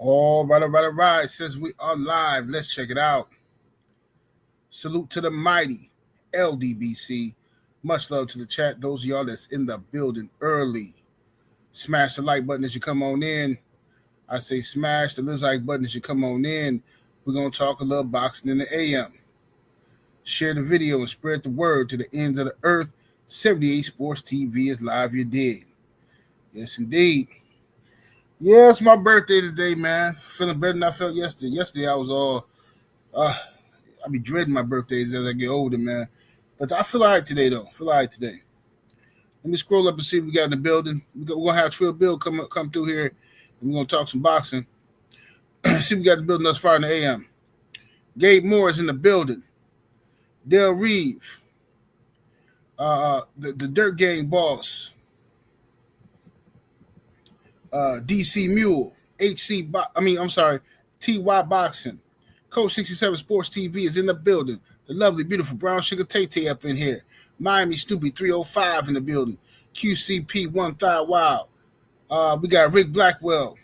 All right, all right, all right. Since we are live, let's check it out. Salute to the mighty LDBC. Much love to the chat. Those of y'all that's in the building early. Smash the like button as you come on in. I say smash the like button as you come on in. We're going to talk a little boxing in the AM. Share the video and spread the word to the ends of the earth. 78 Sports TV is live, you dig. Yes, indeed. Yeah, it's my birthday today, man. Feeling better than I felt yesterday. Yesterday, I was all, I be dreading my birthdays as I get older, man. But I feel all right today, though. Let me scroll up and see what we got in the building. We're going to have Trill Bill come through here, and we're going to talk some boxing. See what we got in the building thus far in the AM. Gabe Moore is in the building. Dale Reeve, the Dirt Gang boss. DC Mule, TY Boxing. Coach 67 Sports TV is in the building. The lovely, beautiful Brown Sugar Tay up in here. Miami Snoopy 305 in the building. QCP One Thigh Wild. We got Rick Blackwell.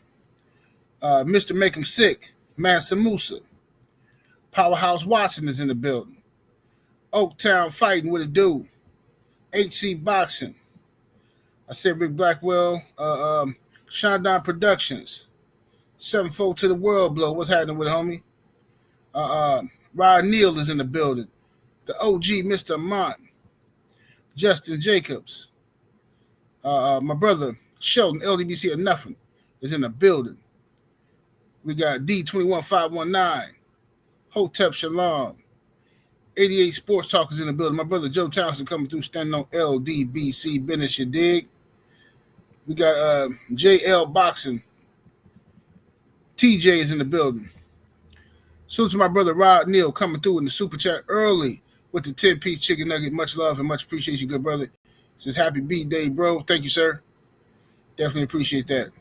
Mr. Make 'em Sick. Mansa Musa. Powerhouse Watson is in the building. Oaktown Fighting with a dude. HC Boxing. I said Rick Blackwell. Shondon Productions. 7-4 to the world blow. What's happening with it, homie? Rod Neal is in the building. The OG Mr. Mont. Justin Jacobs. My brother Sheldon, LDBC or Nothing, is in the building. We got D21519. Hotep Shalom. 88 Sports Talk is in the building. My brother Joe Townsend coming through, standing on LDBC business, you dig? We got JL Boxing. TJ is in the building. Salute to my brother Rod Neal coming through in the super chat early with the 10-piece chicken nugget. Much love and much appreciation, good brother. Says happy B-Day, bro. Thank you, sir. Definitely appreciate that.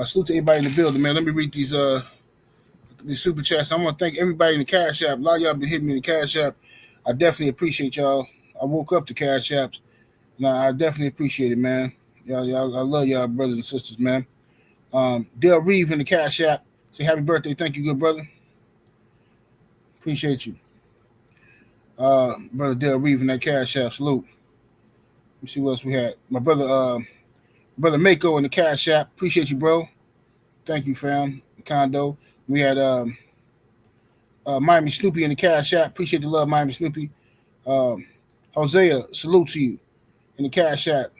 Salute to everybody in the building, man. Let me read these super chats. I want to thank everybody in the Cash App. A lot of y'all been hitting me in the Cash App. I definitely appreciate y'all. I woke up to Cash Apps, and I definitely appreciate it, man. Y'all, I love y'all brothers and sisters, man. Dale Reeve in the Cash App. Say happy birthday. Thank you, good brother. Appreciate you. Brother Dale Reeve in that Cash App. Salute. Let me see what else we had. My brother Mako in the Cash App. Appreciate you, bro. Thank you, fam. Condo. We had Miami Snoopy in the Cash App. Appreciate the love, Miami Snoopy. Hosea, salute to you in the Cash App.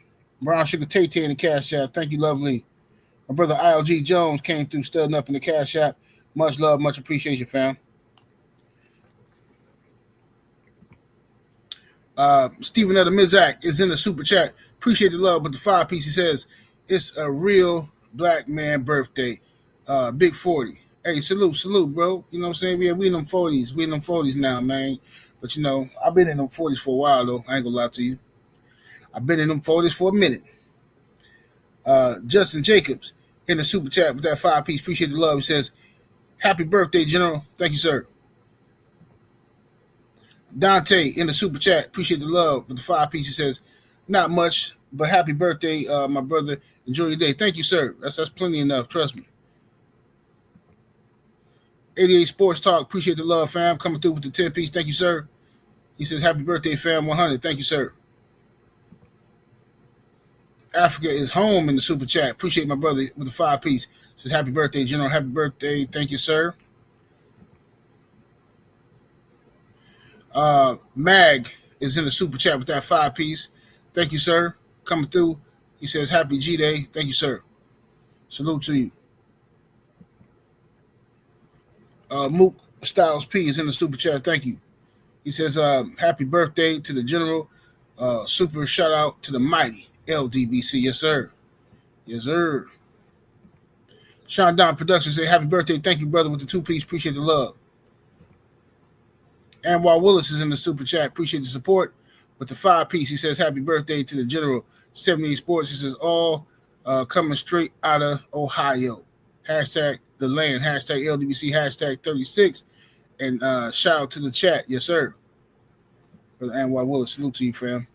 Brown Sugar Tay in the Cash App. Thank you, lovely. My brother ILG Jones came through, studying up in the Cash App. Much love, much appreciation, fam. Stephen Etta Mizak is in the super chat. Appreciate the love, but the 5-piece, he says, it's a real black man birthday. Big 40. Hey, salute, bro. You know what I'm saying? Yeah, we in them 40s. We in them 40s now, man. But, you know, I've been in them 40s for a while, though. I ain't gonna lie to you. I've been in them 40s for a minute. Justin Jacobs in the super chat with that 5-piece. Appreciate the love. He says, happy birthday, General. Thank you, sir. Dante in the super chat. Appreciate the love with the 5-piece. He says, not much, but happy birthday, my brother. Enjoy your day. Thank you, sir. That's plenty enough. Trust me. 88 Sports Talk. Appreciate the love, fam. Coming through with the 10-piece. Thank you, sir. He says, happy birthday, fam. 100. Thank you, sir. Africa is home in the super chat. Appreciate my brother with the 5-piece. Says happy birthday, General. Happy birthday. Thank you, sir. Mag is in the super chat with that 5-piece. Thank you, sir. Coming through. He says happy G-Day. Thank you, sir. Salute to you. Mook Styles P is in the super chat. Thank you. He says happy birthday to the General. Super shout out to the mighty LDBC. Yes, sir. Yes, sir. Sean Don Productions say happy birthday. Thank you, brother, with the 2-piece. Appreciate the love. Anwar Willis is in the super chat. Appreciate the support. With the 5-piece, he says happy birthday to the General. 78 Sports. He says all coming straight out of Ohio. Hashtag the land. Hashtag LDBC. Hashtag 36. And shout out to the chat. Yes, sir. Brother Anwar Willis. Salute to you, fam.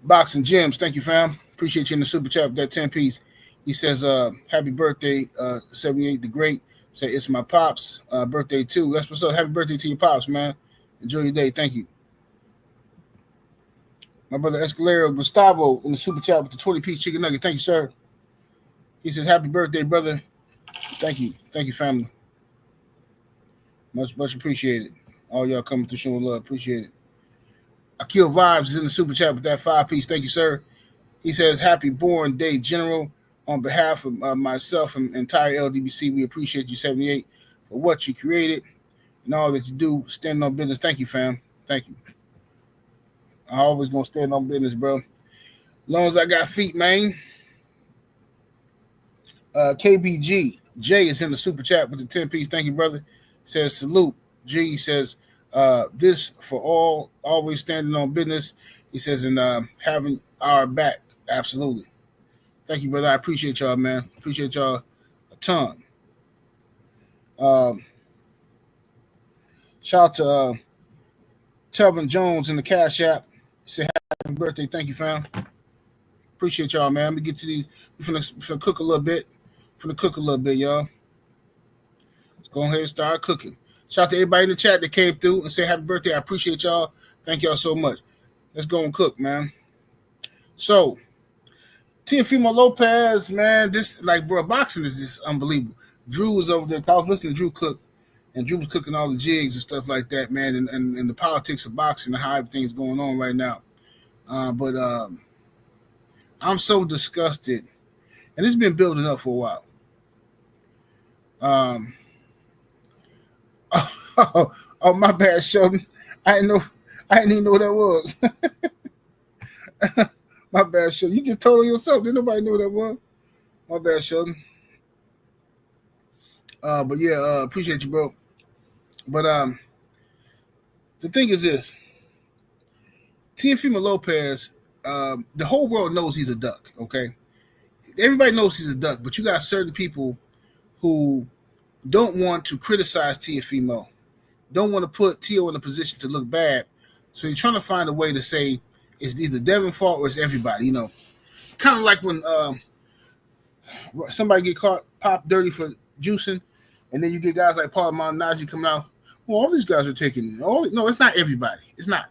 Boxing Gems. Thank you, fam. Appreciate you in the super chat with that 10-piece. He says, happy birthday, 78 the Great. Say, it's my pops' birthday too. That's what's up. Happy birthday to your pops, man. Enjoy your day. Thank you. My brother Escalero Gustavo in the super chat with the 20-piece chicken nugget. Thank you, sir. He says, happy birthday, brother. Thank you. Thank you, family. Much appreciated. All y'all coming through showing love. Appreciate it. Akil Vibes is in the super chat with that 5-piece. Thank you, sir. He says, happy born day, General. On behalf of myself and entire LDBC, we appreciate you, 78, for what you created and all that you do. Standing on business. Thank you, fam. Thank you. I always gonna stand on business, bro. As long as I got feet, man. KBG Jay is in the super chat with the 10-piece. Thank you, brother. Says salute. G says this for all, always standing on business. He says, and having our back. Absolutely. Thank you, brother. I appreciate y'all, man. Appreciate y'all a ton. Shout out to Telvin Jones in the Cash App. Say happy birthday. Thank you, fam. Appreciate y'all, man. Let me get to these. We're finna cook a little bit. Y'all. Let's go ahead and start cooking. Shout out to everybody in the chat that came through and say happy birthday. I appreciate y'all. Thank y'all so much. Let's go and cook, man. So, Teofimo Lopez, man, this, like, bro, boxing is just unbelievable. Drew was over there. I was listening to Drew cook, and Drew was cooking all the jigs and stuff like that, man, and the politics of boxing and how everything's going on right now. But I'm so disgusted, and it's been building up for a while. Oh, my bad, Sheldon. I didn't even know what that was. My bad, Sheldon. You just told on yourself. Didn't nobody know what that was. My bad, Sheldon. But yeah, appreciate you, bro. But the thing is this. Teofimo Lopez, the whole world knows he's a duck, okay? Everybody knows he's a duck, but you got certain people who don't want to criticize Teofimo, don't want to put Teo in a position to look bad. So you're trying to find a way to say it's either Devin fault or it's everybody, you know. Kind of like when somebody get caught popped dirty for juicing, and then you get guys like Paul Malignaggi coming out. Well, all these guys are taking it. No, it's not everybody. It's not.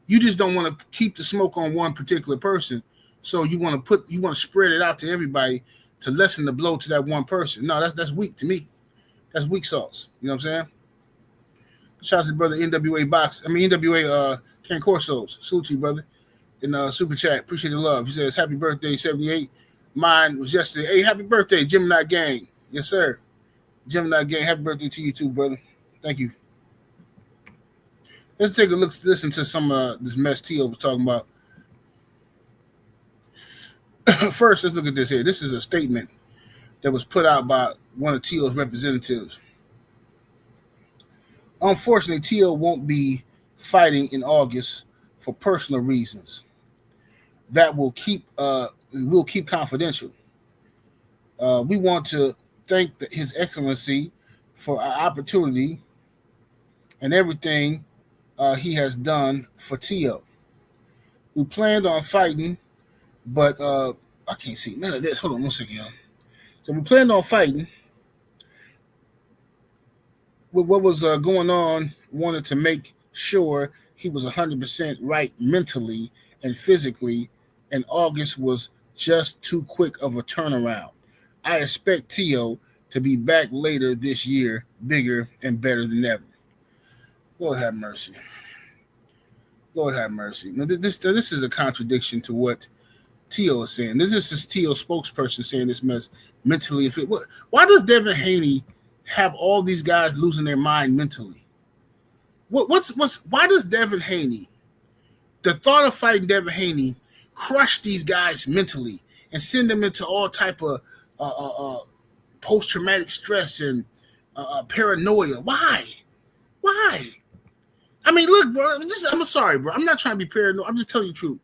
You just don't want to keep the smoke on one particular person. So you want to spread it out to everybody to lessen the blow to that one person. No, that's weak to me. That's weak sauce. You know what I'm saying? Shout out to brother NWA Ken Corsos. Salute to you, brother. In super chat. Appreciate the love. He says, happy birthday, 78. Mine was yesterday. Hey, happy birthday, Gemini Gang. Yes, sir. Gemini Gang, happy birthday to you too, brother. Thank you. Let's take a listen to some this mess Teo was talking about. First, let's look at this here. This is a statement that was put out by one of Teo's representatives. Unfortunately, Teo won't be fighting in August for personal reasons that we'll keep confidential. We want to thank His Excellency for our opportunity and everything he has done for Teo. We planned on fighting, but I can't see none of this. Hold on one second, y'all. So we planned on fighting. With what was going on, wanted to make sure he was 100% right mentally and physically, and August was just too quick of a turnaround. I expect Teo to be back later this year, bigger and better than ever. Lord have mercy. Lord have mercy. Now, this is a contradiction to what Teo is saying. This is Teo's spokesperson saying this mess mentally. Why does Devin Haney have all these guys losing their mind mentally? Why does Devin Haney, the thought of fighting Devin Haney, crush these guys mentally and send them into all type of post-traumatic stress and paranoia? Why? I mean, look, bro, I'm sorry, bro. I'm not trying to be paranoid. I'm just telling you the truth.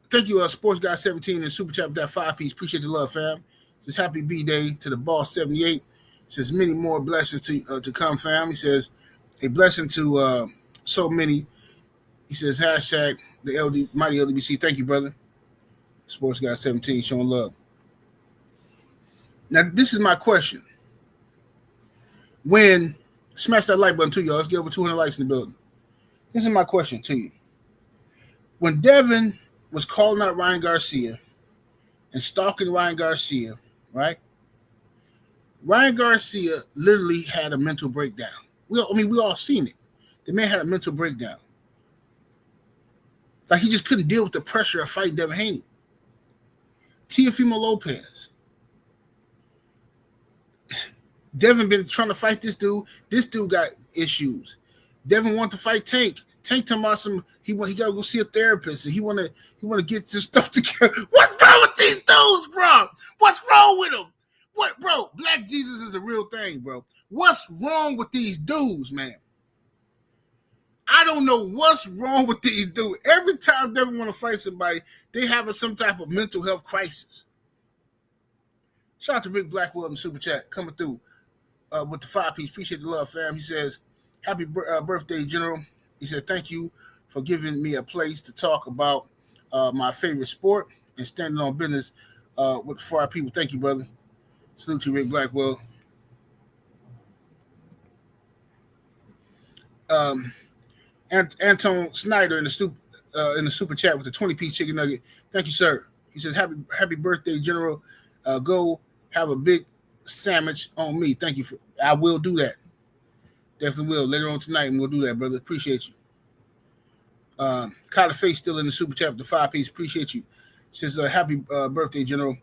Thank you, Sports Guy 17 and Super Chat with that 5-piece. Appreciate the love, fam. Says happy B-Day to the boss 78. Says many more blessings to come, fam. He says a blessing to so many. He says hashtag the mighty LDBC. Thank you, brother. Sports Guy 17 showing love. Now, this is my question. When smash that like button too, y'all. Let's get over 200 likes in the building. This is my question to you. When Devin was calling out Ryan Garcia and stalking Ryan Garcia, right? Ryan Garcia literally had a mental breakdown. We all seen it. The man had a mental breakdown. Like he just couldn't deal with the pressure of fighting Devin Haney. Teofimo Lopez. Devin been trying to fight this dude. This dude got issues. Devin wanted to fight Tank. Tank talking about he got to go see a therapist and he want to get this stuff together. What's wrong with these dudes, bro? What's wrong with them? What, bro? Black Jesus is a real thing, bro. What's wrong with these dudes, man? I don't know what's wrong with these dudes. Every time Devin want to fight somebody, they have some type of mental health crisis. Shout out to Rick Blackwell in the super chat coming through with the 5-piece. Appreciate the love, fam. He says, happy birthday, General. He said, thank you for giving me a place to talk about my favorite sport and standing on business for our people. Thank you, brother. Salute to Rick Blackwell. Anton Snyder in the super chat with the 20-piece chicken nugget. Thank you, sir. He says, happy birthday, General. Go have a big sandwich on me. Thank you. I will do that. Definitely will. Later on tonight, and we'll do that, brother. Appreciate you. Kyler Face still in the super chat with the 5-piece. Appreciate you. Says, happy birthday, General.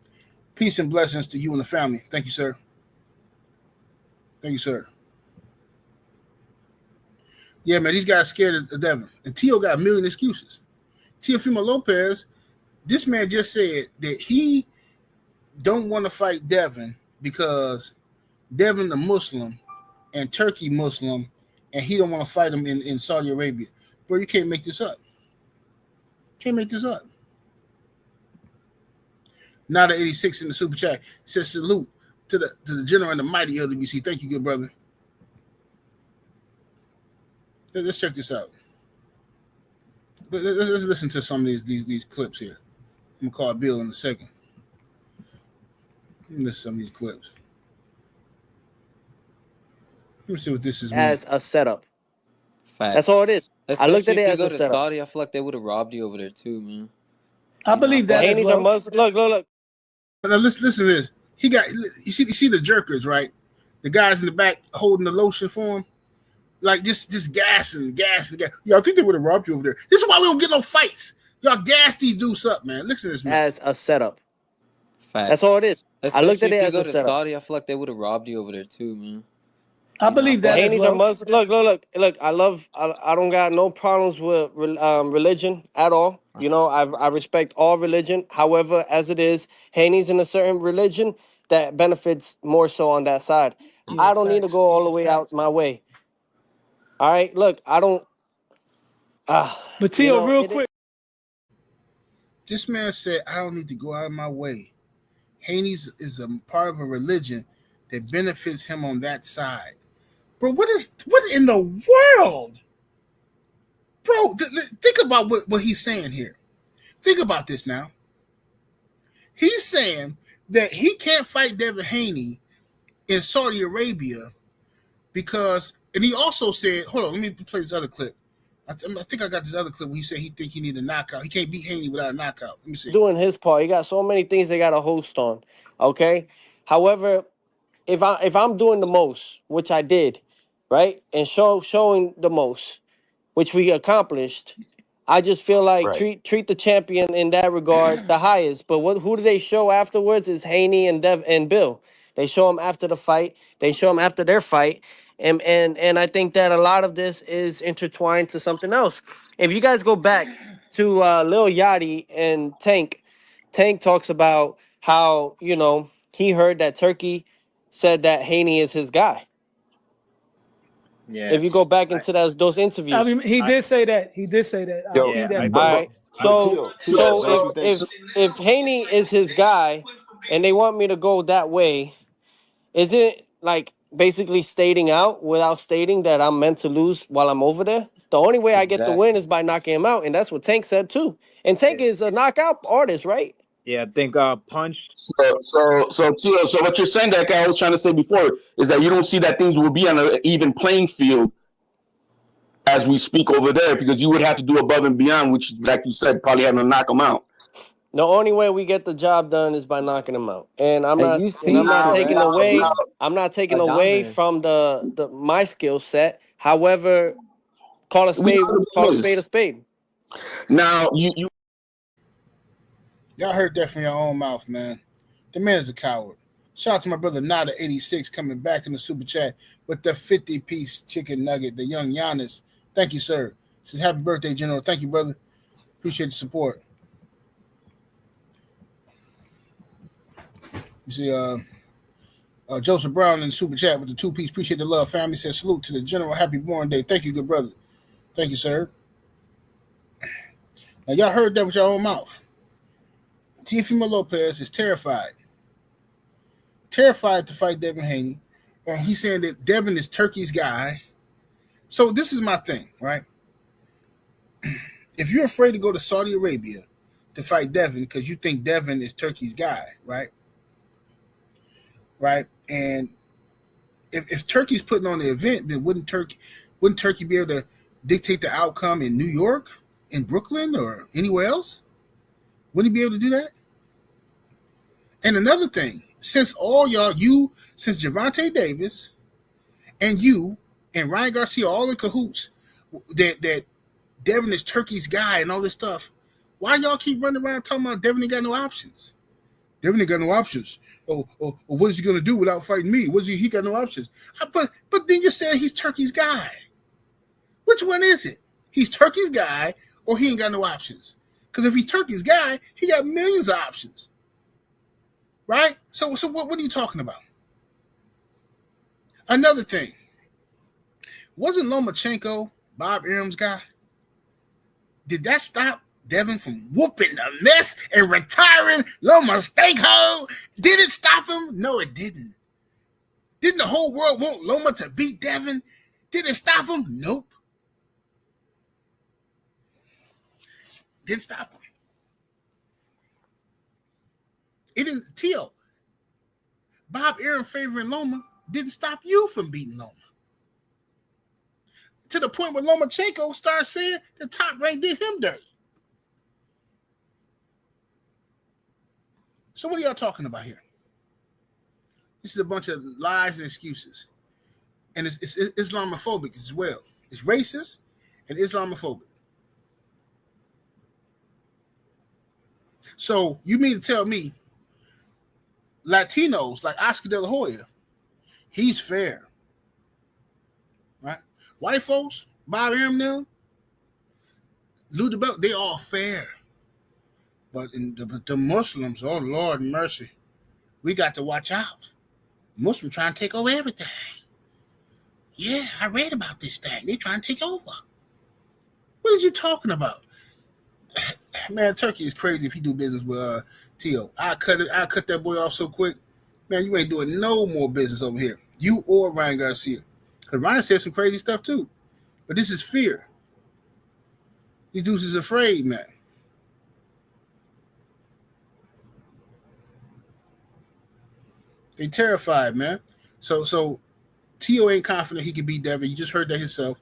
Peace and blessings to you and the family. Thank you, sir. Thank you, sir. Yeah, man, these guys scared of Devin. And Teo got a million excuses. Teofimo Lopez, this man just said that he don't want to fight Devin because Devin a Muslim and Turkey Muslim, and he don't want to fight him in Saudi Arabia. Bro, you can't make this up. Can't make this up. Nada 86 in the super chat says salute to the General and the mighty LDBC. Thank you, good brother. Let's check this out. Let's listen to some of these clips here. I'm gonna call Bill in a second. Listen to some of these clips. Let me see what this is. As a setup. Fact. That's all it is. Especially I looked at it as a setup. Saudi, I feel like they would have robbed you over there too, man. I believe that. Haney's are Muslim. Look. Now listen to this. He got you see the jerkers, right? The guys in the back holding the lotion for him. Like just gassing. Y'all think they would have robbed you over there. This is why we don't get no fights. Y'all gas these dudes up, man. Listen to this, man. As a setup. Fact. That's all it is. Especially I looked at it as a setup. Saudi, I feel like they would have robbed you over there too, man. I believe that. Haney's are Muslim. Look. I don't got no problems with religion at all. You know, I respect all religion. However, as it is, Haney's in a certain religion that benefits more so on that side. Yeah, I don't need to go all the way out my way. All right, look, I don't. But Teo, real quick. This man said, I don't need to go out of my way. Haney's is a part of a religion that benefits him on that side. Bro, what in the world? Bro, think about what he's saying here. Think about this now. He's saying that he can't fight Devin Haney in Saudi Arabia because, and he also said, hold on, let me play this other clip. I think I got this other clip where he said he think he need a knockout. He can't beat Haney without a knockout. Let me see. Doing his part. He got so many things they got to host on. Okay. However, if I'm doing the most, which I did, right, and showing the most, which we accomplished, I just feel like treat the champion in that regard the highest. But who do they show afterwards is Haney and Dev and Bill. They show them after the fight. They show them after their fight. And I think that a lot of this is intertwined to something else. If you guys go back to Lil Yachty and Tank talks about how, you know, he heard that Turkey said that Haney is his guy. Yeah. If you go back into those interviews. I mean, he did say that. I've seen that. All right. So if Haney is his guy and they want me to go that way, is it like basically stating out without stating that I'm meant to lose while I'm over there? The only way I get the win is by knocking him out, and that's what Tank said too. And Tank is a knockout artist, right? Yeah, I think Punch. So Tio, so what you're saying, that guy I was trying to say before, is that you don't see that things will be on an even playing field as we speak over there, because you would have to do above and beyond, which, like you said, probably having to knock them out. The only way we get the job done is by knocking them out, and I'm not taking away. I'm not taking away from the my skill set. However, call a spade a spade. Now you y'all heard that from your own mouth, man. The man is a coward. Shout out to my brother Nada86 coming back in the super chat with the 50-piece chicken nugget, the young Giannis. Thank you, sir. Says happy birthday, General. Thank you, brother. Appreciate the support. You see, Joseph Brown in the super chat with the 2-piece. Appreciate the love, family. Says salute to the General. Happy born day. Thank you, good brother. Thank you, sir. Now, y'all heard that with your own mouth. Teofimo Lopez is terrified to fight Devin Haney. And he's saying that Devin is Turkey's guy. So this is my thing, right? If you're afraid to go to Saudi Arabia to fight Devin because you think Devin is Turkey's guy, right? Right? And if Turkey's putting on the event, then wouldn't Turkey be able to dictate the outcome in New York, in Brooklyn, or anywhere else? Wouldn't he be able to do that? And another thing, since Gervonta Davis and you and Ryan Garcia all in cahoots that Devin is Turkey's guy and all this stuff, why y'all keep running around talking about Devin ain't got no options? Devin ain't got no options. Oh, what is he gonna do without fighting me? He got no options. But then you said he's Turkey's guy. Which one is it? He's Turkey's guy or he ain't got no options? Because if he's Turkey's guy, he got millions of options. Right? So what are you talking about? Another thing. Wasn't Lomachenko Bob Arum's guy? Did that stop Devin from whooping the mess and retiring Lomachenko? Did it stop him? No, it didn't. Didn't the whole world want Loma to beat Devin? Did it stop him? Nope. Didn't stop him. It didn't. Tio, Bob Arum favoring Loma didn't stop you from beating Loma. To the point where Lomachenko started saying the Top Rank did him dirty. So what are y'all talking about here? This is a bunch of lies and excuses. And it's Islamophobic as well. It's racist and Islamophobic. So you mean to tell me Latinos like Oscar De La Hoya, he's fair, right? White folks, Bob Arum, them, Lou DeBell, they all fair. But in the Muslims, oh Lord mercy, we got to watch out. Muslims trying to take over everything. Yeah, I read about this thing. They trying to take over. What are you talking about? Man, Turkey is crazy if you do business with Tio. I cut that boy off so quick. Man, you ain't doing no more business over here. You or Ryan Garcia. Because Ryan said some crazy stuff too. But this is fear. These dudes is afraid, man. They terrified, man. So Tio ain't confident he can beat Devin. You just heard that himself.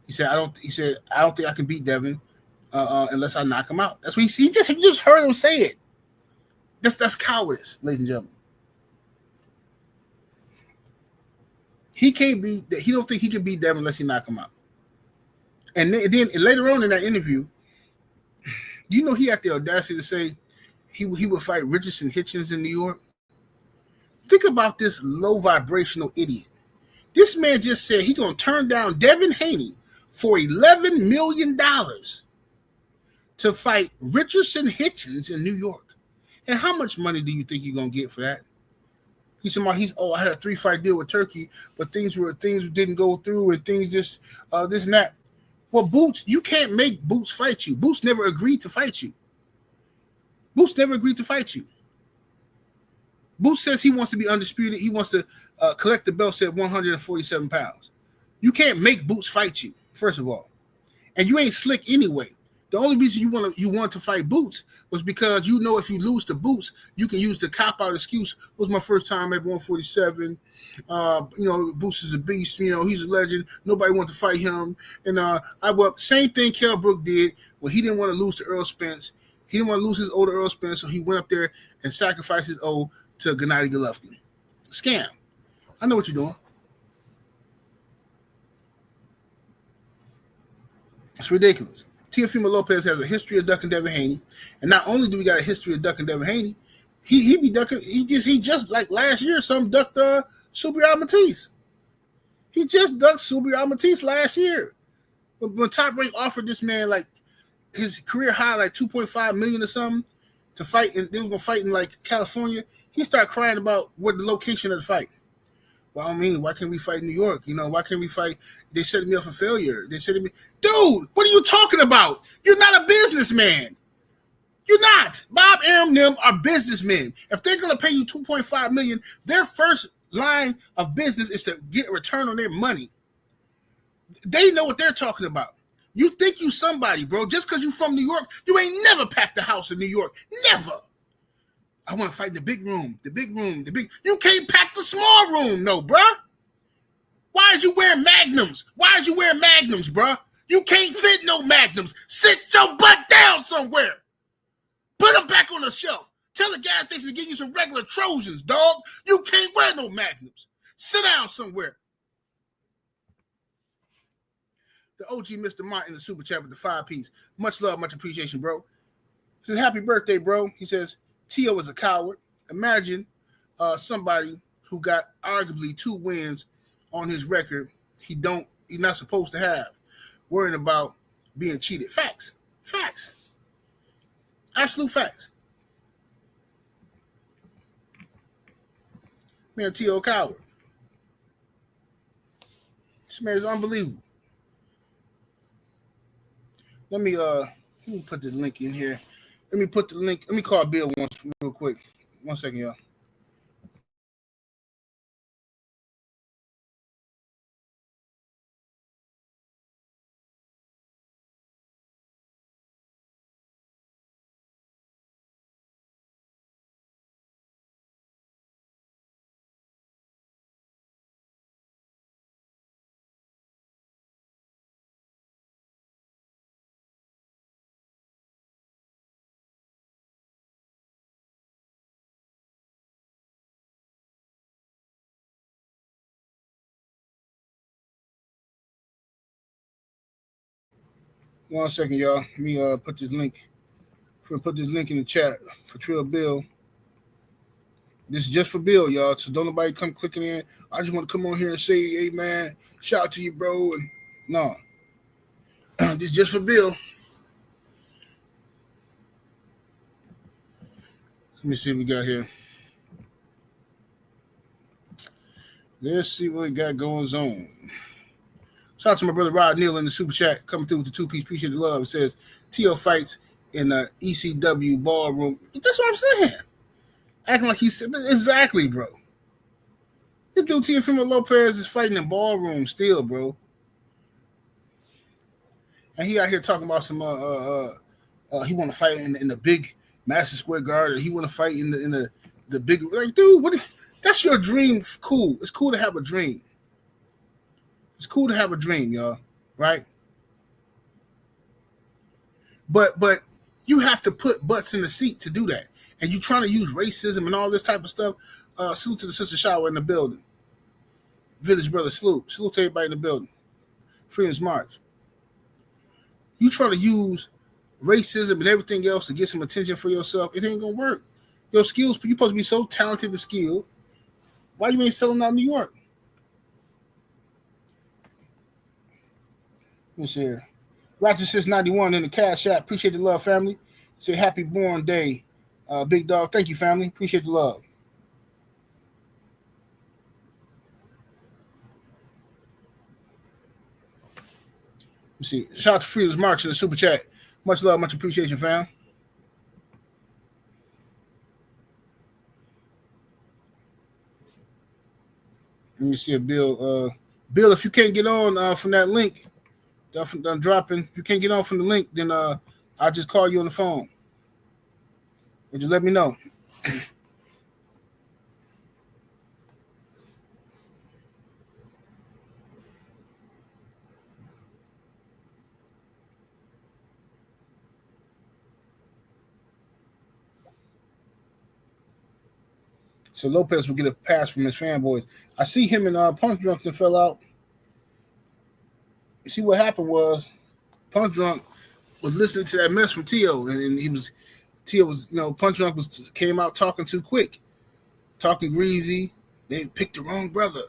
He said, I don't think I can beat Devin unless I knock him out. That's what he just heard him say it. That's cowardice, ladies and gentlemen. He don't think he can beat Devin unless he knock him out. And then later on in that interview, do you know he had the audacity to say he would fight Richardson Hitchens in New York? Think about this low vibrational idiot. This man just said he's gonna turn down Devin Haney for $11 million to fight Richardson Hitchens in New York. And how much money do you think you're gonna get for that? He said, I had a 3-fight deal with Turkey, but things didn't go through and things just this and that. Well, Boots, you can't make Boots fight you. Boots never agreed to fight you. Boots says he wants to be undisputed. He wants to collect the belts at 147 pounds. You can't make Boots fight you, first of all. And you ain't slick anyway. The only reason you want to fight Boots was because you know if you lose to Boots, you can use the cop-out excuse. It was my first time at 147. Boots is a beast. He's a legend. Nobody wanted to fight him. And same thing Kell Brook did when he didn't want to lose to Earl Spence. He didn't want to lose his older Earl Spence, so he went up there and sacrificed his O to Gennady Golovkin. Scam. I know what you're doing. It's ridiculous. Teofimo Lopez has a history of ducking Devin Haney, and not only do we got a history of ducking Devin Haney, he be ducking. He just like last year, some ducked Subriel Matisse. He just ducked Subriel Matisse last year. When Top Rank offered this man like his career high, like $2.5 million or something, to fight, and they was gonna fight in like California, he started crying about what the location of the fight. Well, I mean, why can't we fight in New York? Why can't we fight? They set me up for failure. They said to me, dude, what are you talking about? You're not a businessman. You're not. Bob and them are businessmen. If they're going to pay you $2.5 million, their first line of business is to get a return on their money. They know what they're talking about. You think you somebody, bro. Just because you from New York, you ain't never packed a house in New York. Never. I want to fight in the big room, You can't pack the small room, no, bruh. Why is you wearing Magnums? Bruh? You can't fit no Magnums. Sit your butt down somewhere. Put them back on the shelf. Tell the gas station to give you some regular Trojans, dog. You can't wear no Magnums. Sit down somewhere. The OG Mr. Martin in the super chat with the 5-piece. Much love, much appreciation, bro. He says, happy birthday, bro. He says, Tio is a coward. Imagine somebody who got arguably 2 wins on his record he's not supposed to have, worrying about being cheated. Facts. Absolute facts. Man, Tio a coward. This man is unbelievable. Let me put the link in here. Let me call Bill once real quick. 1 second, y'all. One second, y'all. Let me put this link. Put this link in the chat for Trill Bill. This is just for Bill, y'all. So don't nobody come clicking in. I just want to come on here and say, hey man, shout out to you, bro. And no. This is just for Bill. Let me see what we got here. Let's see what we got going on. Shout out to my brother Rod Neal in the super chat coming through with the 2-piece. Appreciate the love. It says Tio fights in the ECW ballroom. That's what I'm saying. Acting like he said exactly, bro. This dude Teofimo Lopez is fighting in ballroom still, bro. And he out here talking about some he want to fight in the big Madison Square Garden. He want to fight in the big, like, dude, that's your dream. Cool. It's cool to have a dream. It's cool to have a dream, y'all, right? But you have to put butts in the seat to do that. And you trying to use racism and all this type of stuff. Salute to the Sister Shower in the building. Village Brother, salute. Salute to everybody in the building. Freedom's March. You trying to use racism and everything else to get some attention for yourself, it ain't going to work. Your skills, you're supposed to be so talented and skilled. Why you ain't selling out in New York? Let's see here. Righteousness 91 in the Cash App. Appreciate the love, family. Say happy born day, big dog. Thank you, family. Appreciate the love. Let's see. Shout out to Freedom's March in the super chat. Much love, much appreciation, fam. Let me see if Bill, if you can't get on from that link, I'm dropping. If you can't get on from the link, then I'll just call you on the phone. Would you let me know? So Lopez will get a pass from his fanboys. I see him and Punch Drunk fell out. You see what happened was Punch Drunk was listening to that mess from Tio, and Tio was, Punch Drunk came out talking too quick, talking greasy. They picked the wrong brother.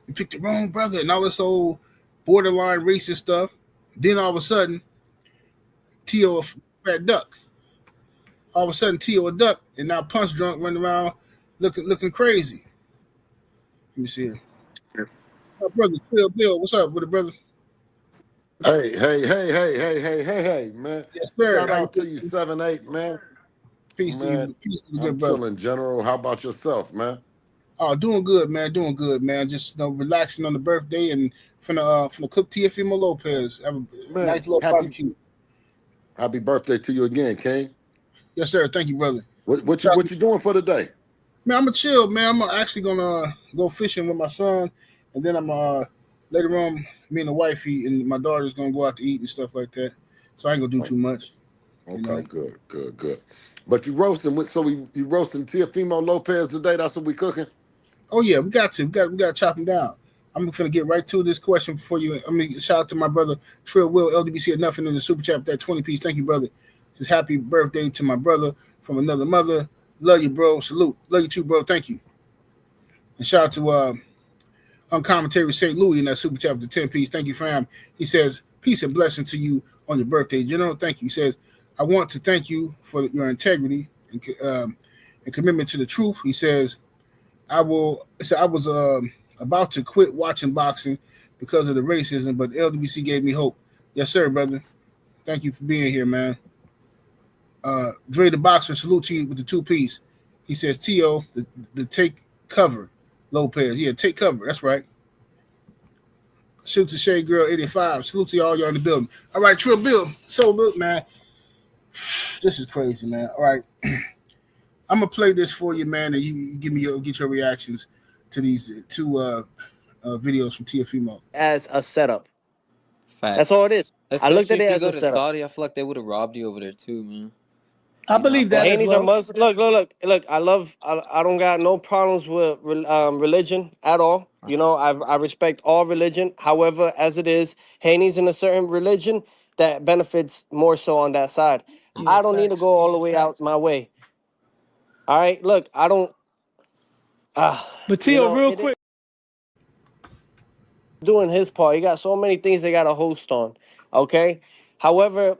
They picked the wrong brother, and all this old borderline racist stuff. Then all of a sudden, Tio a fat duck. All of a sudden, Tio a duck, and now Punch Drunk running around looking crazy. Let me see here. My brother, Phil Bill, what's up with it, brother? Hey, man. Yes, sir. Shout out to you, 7-8, man. Peace to you, good brother. I'm chilling, General. How about yourself, man? Oh, doing good, man. Just relaxing on the birthday and from the cook Teofimo Lopez. Have a nice little barbecue. Happy birthday to you again, King. Yes, sir. Thank you, brother. What you doing for the day? Man, I'm gonna chill, man. I'm actually gonna go fishing with my son, and then I'm later on, me and the wifey and my daughter's gonna go out to eat and stuff like that. So I ain't gonna do too much. Okay, good. But you roasting you roasting Teofimo Lopez today? That's what we cooking. Oh yeah, we got to chop him down. I'm gonna get right to this question before you. I'm gonna shout out to my brother Trill Will LDBC at nothing in the super chat with that 20 piece. Thank you, brother. Says happy birthday to my brother from another mother. Love you, bro. Salute. Love you too, bro. Thank you. And shout out to Uncommentary St. Louis in that super chat with the 10 piece. Thank you, fam. He says peace and blessing to you on your birthday, General. Thank you. He says I want to thank you for your integrity and commitment to the truth. He says I was about to quit watching boxing because of the racism, but LWC gave me hope. Yes, sir, brother. Thank you for being here, man. Dre the Boxer, salute to you with the 2 piece. He says, Tio, the take cover, Lopez. Yeah, take cover. That's right. Salute to Shade Girl 85. Salute to y'all in the building. All right, Trill Bill. So, look, man, this is crazy, man. All right. I'm going to play this for you, man, and you get your reactions to these 2 videos from Teofimo. As a setup. Fact. That's all it is. Especially I looked at it as a setup. Saudi, I feel like they would have robbed you over there too, man. I believe that. Haney's are Muslim. Look. I don't got no problems with religion at all. I respect all religion. However, as it is, Haney's in a certain religion that benefits more so on that side. Yeah, I don't need to go all the way out my way. All right, look, I don't. But Tio, real quick, doing his part. He got so many things they got to host on. Okay, however,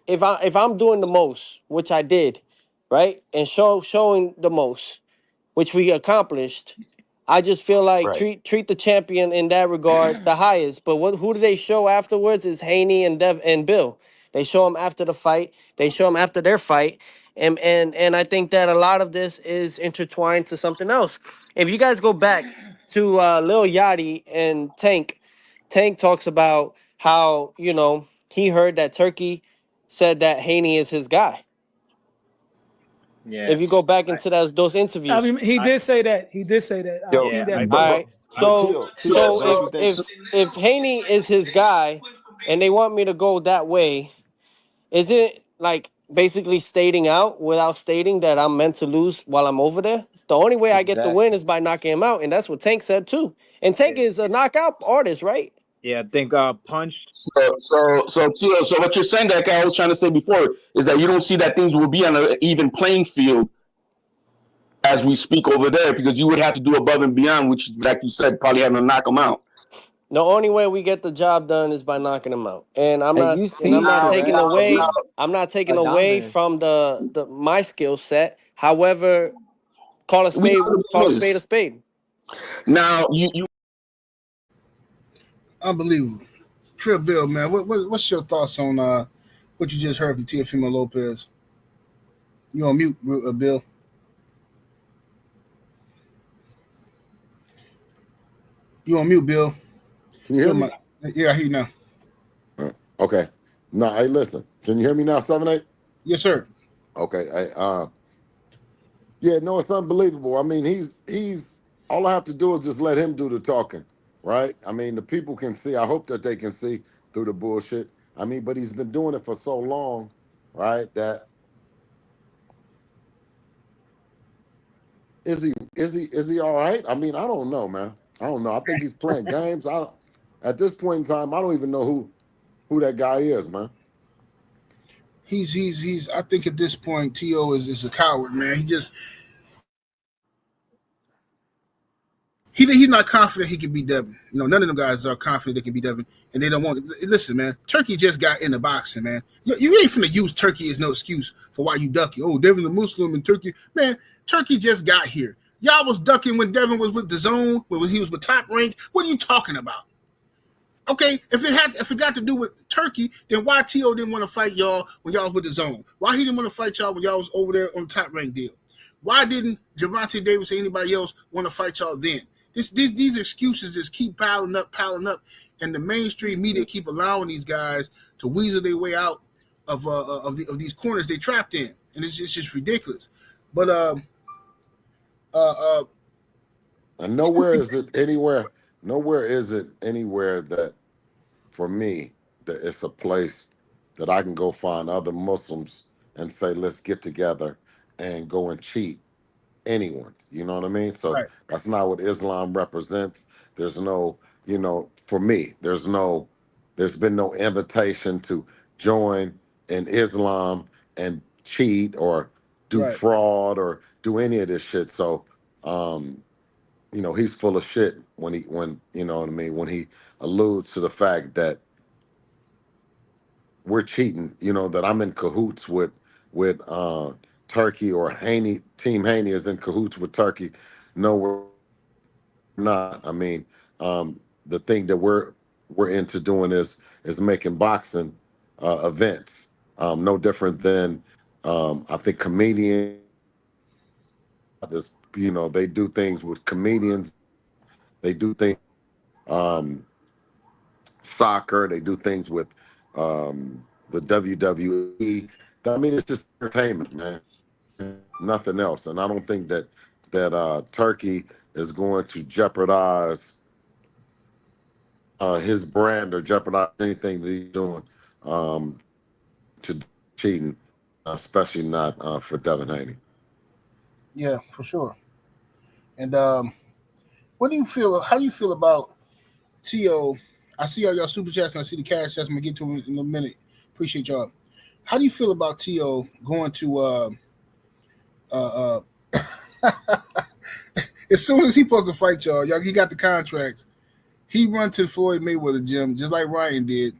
if I'm doing the most, which I did, right, and showing the most, which we accomplished, I just feel like treat the champion in that regard the highest. But who do they show afterwards is Haney and Devin and Bill. They show them after the fight. They show them after their fight. And I think that a lot of this is intertwined to something else. If you guys go back to Lil Yachty and Tank talks about how, he heard that Turkey said that Haney is his guy. Yeah. If you go back into those interviews. I mean, he did say that. All right. So if Haney is his guy and they want me to go that way, is it like basically stating out without stating that I'm meant to lose while I'm over there? The only way I get the win is by knocking him out, and that's what Tank said too. And Tank is a knockout artist, right? Yeah, I think Punch. So what you're saying, that guy I was trying to say before, is that you don't see that things will be on an even playing field as we speak over there, because you would have to do above and beyond, which, like you said, probably having to knock him out. The only way we get the job done is by knocking him out, and I'm not taking away. I'm not taking away from the my skill set. However, call a spade a spade. Now you. Unbelievable. Trill Bill, man, what's your thoughts on what you just heard from Teofimo Lopez? You on mute, Bill? You on mute, Bill? Can you hear me? Yeah, I hear you now. Okay. No, hey, listen. Can you hear me now, 7-8? Yes, sir. Okay. Yeah, no, it's unbelievable. I mean, he's all I have to do is just let him do the talking, right? I mean, the people can see. I hope that they can see through the bullshit. I mean, but he's been doing it for so long, right? That is he all right? I mean, I don't know, man. I don't know. I think he's playing games. At this point in time, I don't even know who that guy is, man. He's I think at this point T.O. is a coward, man. He's not confident he can beat Devin. You know, none of them guys are confident they can beat Devin, and they don't want it. Listen, man, Turkey just got into boxing, man. You ain't finna use Turkey as no excuse for why you ducking. Oh, Devin the Muslim and Turkey. Man, Turkey just got here. Y'all was ducking when Devin was with the zone, when he was with Top Rank. What are you talking about? Okay, if it got to do with Turkey, then why T.O. didn't want to fight y'all when y'all was with the zone? Why he didn't want to fight y'all when y'all was over there on the Top Rank deal? Why didn't Gervonta Davis or anybody else want to fight y'all then? These excuses just keep piling up, and the mainstream media keep allowing these guys to weasel their way out of these corners they trapped in, and it's just ridiculous. But and nowhere is it anywhere that, for me, that it's a place that I can go find other Muslims and say, let's get together and go and cheat anyone. You know what I mean? So right. That's not what Islam represents. There's no, for me, there's been no invitation to join in Islam and cheat or do Right. fraud or do any of this shit. So, he's full of shit when you know what I mean, when he alludes to the fact that we're cheating, that I'm in cahoots with Turkey, or Team Haney is in cahoots with Turkey. No, we're not. I mean, the thing that we're into doing is making boxing events. No different than I think comedians. They do things with comedians. They do things soccer. They do things with the WWE. I mean, it's just entertainment, man. Nothing else. And I don't think that Turkey is going to jeopardize his brand or jeopardize anything that he's doing to cheating, especially not for Devin Haney. Yeah, for sure. And what do you feel? How do you feel about T.O.? I see all y'all super chats and I see the cash chats. I'm gonna get to them in a minute. Appreciate y'all. How do you feel about T.O. going to as soon as he supposed to fight y'all, he got the contracts. He run to Floyd Mayweather gym just like Ryan did,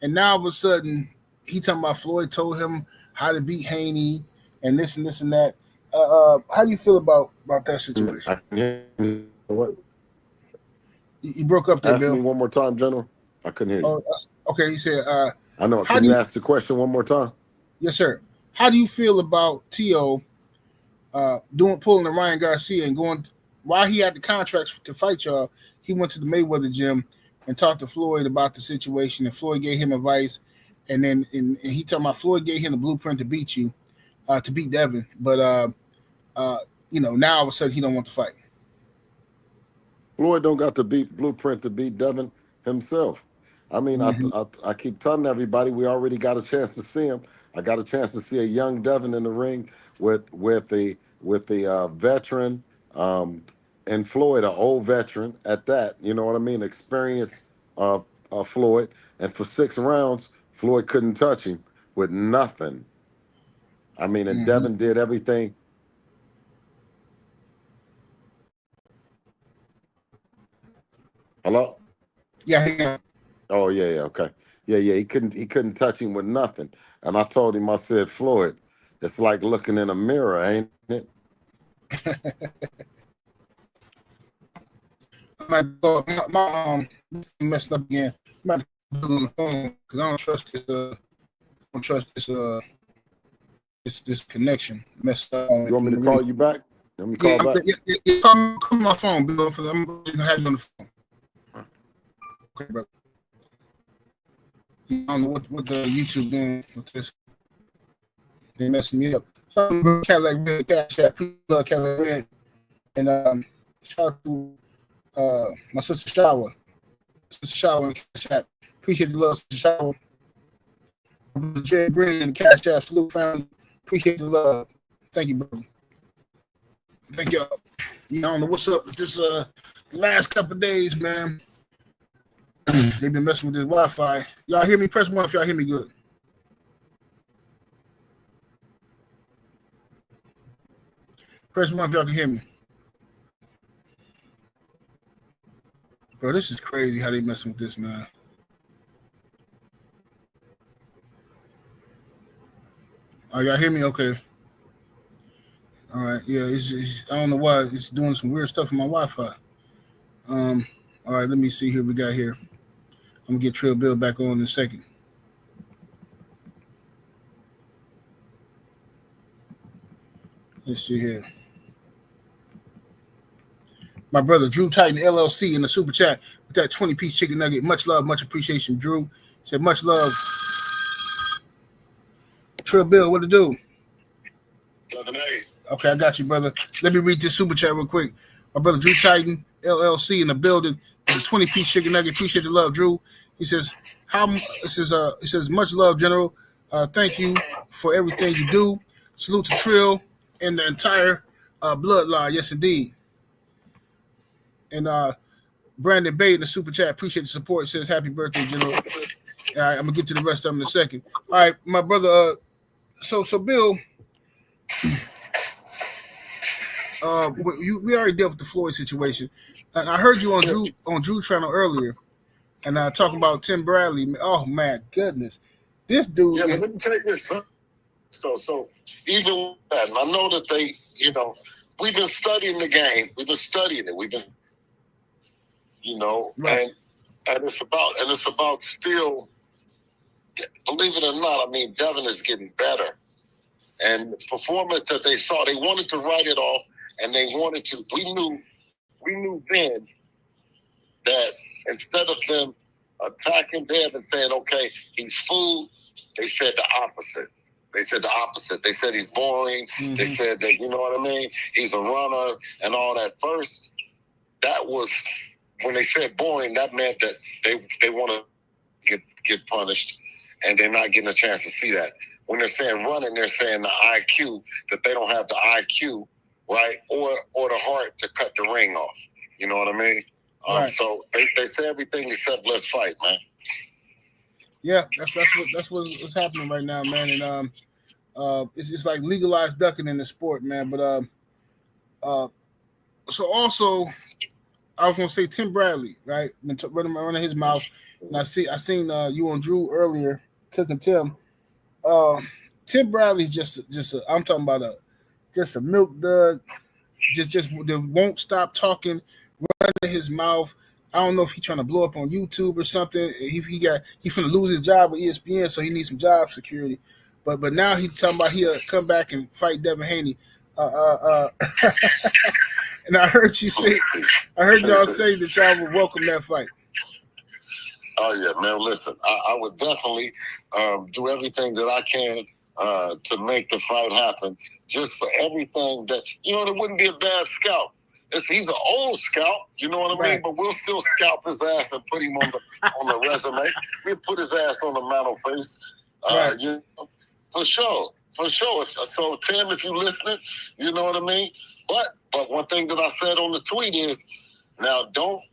and now all of a sudden he talking about Floyd told him how to beat Haney and this and that. How do you feel about that situation? What? You broke up there, Ask Bill. me one more time, General. I couldn't hear you. Okay, he said. I know. Can you ask the question one more time? Yes, sir. How do you feel about T.O. Pulling the Ryan Garcia and going while he had the contracts to fight y'all? He went to the Mayweather gym and talked to Floyd about the situation, and Floyd gave him advice, and he talking about Floyd gave him the blueprint to beat you, to beat Devin, but now all of a sudden he don't want to fight. Floyd don't got the blueprint to beat Devin himself. I mean, I keep telling everybody we already got a chance to see him. I got a chance to see a young Devin in the ring with a veteran, and Floyd, an old veteran at that. You know what I mean? Experienced Floyd, and for 6 rounds, Floyd couldn't touch him with nothing. I mean, and Devin did everything. Hello? Yeah. Oh yeah, okay. Yeah, he couldn't touch him with nothing. And I told him, I said, Floyd, it's like looking in a mirror, ain't it? My messed up again. I'm about to put on the phone because I don't trust this connection. Messed up. You want me to call you back? Let me call back. Yeah, call my phone, Bill. I'm gonna have you on the phone. Okay, brother. I don't know what the YouTube doing with this. They messing me up. So, Cadillac Red, Cash App, love Cadillac Red, and shout out to my sister Shower, and Cash App. Appreciate the love, sister Shower. Jay Green and Cash App, salute family. Appreciate the love. Thank you, brother. Thank y'all. I don't know what's up with this last couple of days, man. They've been messing with this Wi-Fi. Y'all hear me? Press 1 if y'all hear me good. Press 1 if y'all can hear me. Bro, this is crazy how they messing with this, man. Oh, y'all hear me? Okay. All right. Yeah, it's I don't know why it's doing some weird stuff with my Wi-Fi. All right, let me see here. We got here. I'm gonna get Trill Bill back on in a second. Let's see here. My brother Drew Titan LLC in the super chat with that 20-piece chicken nugget. Much love, much appreciation, Drew. Said much love. Trill Bill, what to do? 7-8. Okay, I got you, brother. Let me read this super chat real quick. My brother Drew Titan LLC in the building with a 20-piece chicken nugget. Appreciate the love, Drew. He says, he says, much love, General. Thank you for everything you do. Salute to Trill and the entire bloodline. Yes, indeed. And Brandon Bay in the super chat, appreciate the support. It says, happy birthday, General. All right, I'm gonna get to the rest of them in a second. All right, my brother. So Bill, we already dealt with the Floyd situation, and I heard you on Drew channel earlier, and talking about Tim Bradley. Oh my goodness, this dude. Yeah, but let me tell you this. Huh? So even with that, and I know that they, we've been studying the game. We've been studying it. We've been, right. and it's about still. Believe it or not, I mean, Devin is getting better. And the performance that they saw, they wanted to write it off, and they wanted to. We knew then that instead of them attacking Devin and saying, okay, he's food, they said the opposite. They said he's boring. Mm-hmm. They said that, you know what I mean? He's a runner and all that. First, that was, when they said boring, that meant that they want to get punished. And they're not getting a chance to see that. When they're saying running, they're saying the IQ, that they don't have the IQ, right, or the heart to cut the ring off. You know what I mean? Right. So they say everything except let's fight, man. Yeah, that's what's happening right now, man. And it's like legalized ducking in the sport, man. But so also, I was gonna say Tim Bradley, right? Running his mouth, and I seen you on Drew earlier. Cooking Tim. Tim Bradley's just I'm talking about a milk dud, just that won't stop talking, running his mouth. I don't know if he's trying to blow up on YouTube or something. He's finna lose his job with ESPN, so he needs some job security. But now he's talking about he'll come back and fight Devin Haney. And I heard y'all say that y'all would welcome that fight. Oh, yeah, man. Listen, I would definitely do everything that I can to make the fight happen, just for everything that, it wouldn't be a bad scout. He's an old scout, you know what I mean? But we'll still scalp his ass and put him on the resume. We'll put his ass on the mantle face. For sure. So, Tim, if you're listening, you know what I mean? But one thing that I said on the tweet is, now don't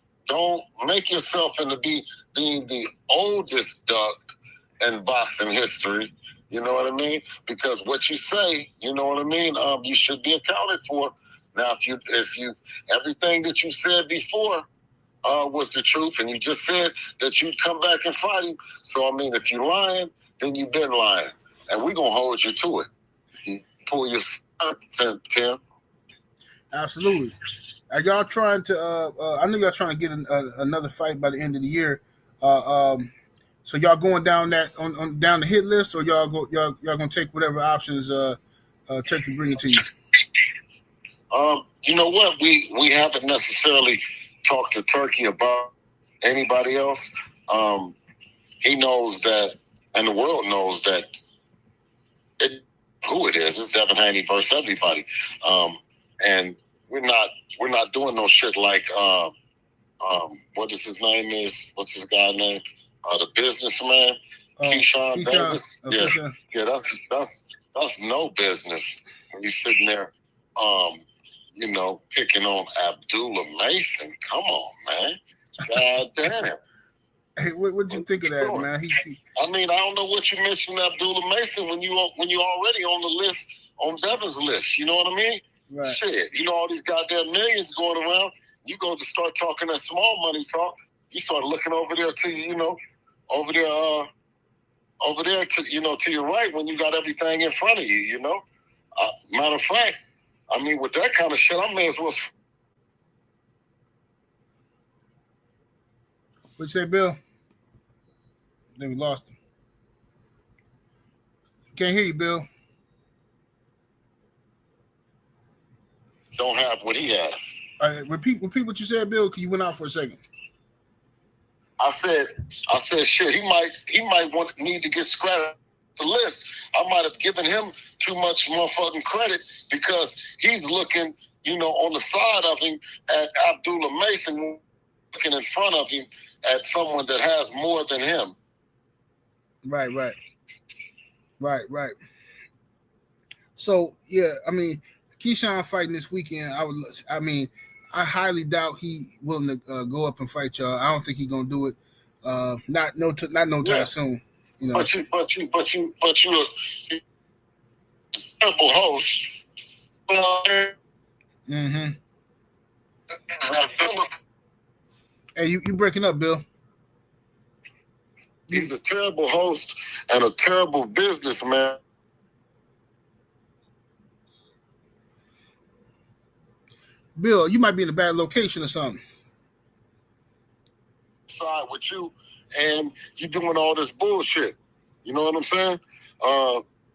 make yourself into being the oldest duck in boxing history. You know what I mean? Because what you say, you know what I mean? You should be accounted for. Now, if you everything that you said before was the truth, and you just said that you'd come back and fight him. So, I mean, if you're lying, then you've been lying, and we're gonna hold you to it. You pull your Tim. Absolutely. Are y'all trying to? I know y'all trying to get another fight by the end of the year. So y'all going down down the hit list, or y'all gonna take whatever options Turkey bring it to you? You know what? We haven't necessarily talked to Turkey about anybody else. he knows that, and the world knows that who it is. It's Devin Haney versus everybody. And we're not doing no shit like what is his name is? What's his guy name? The businessman, Keyshawn Davis. Yeah, that's no business. When you're sitting there, picking on Abdullah Mason. Come on, man. God damn. Hey, what'd you think of that, man? I mean, I don't know what you mentioned Abdullah Mason when you already on the list, on Devin's list. You know what I mean? Right. Shit, all these goddamn millions going around. You go to start talking that small money talk. You start looking over there to over there to to your right when you got everything in front of you. Matter of fact, I mean, with that kind of shit, I may as well. What'd you say, Bill? Then we lost him. Can't hear you, Bill. Don't have what he has. Repeat what you said, Bill, because you went out for a second. I said, shit, he might need to get scrapped the list. I might have given him too much motherfucking credit because he's looking, on the side of him at Abdullah Mason, looking in front of him at someone that has more than him. Right. So yeah, I mean, Keyshawn fighting this weekend. I highly doubt he willing to go up and fight y'all. I don't think he's gonna do it. Not no time soon. But you a terrible host. Mm-hmm. Hey, you breaking up, Bill? He's a terrible host and a terrible businessman. Bill, you might be in a bad location or something. Side with you, and you doing all this bullshit. You know what I'm saying?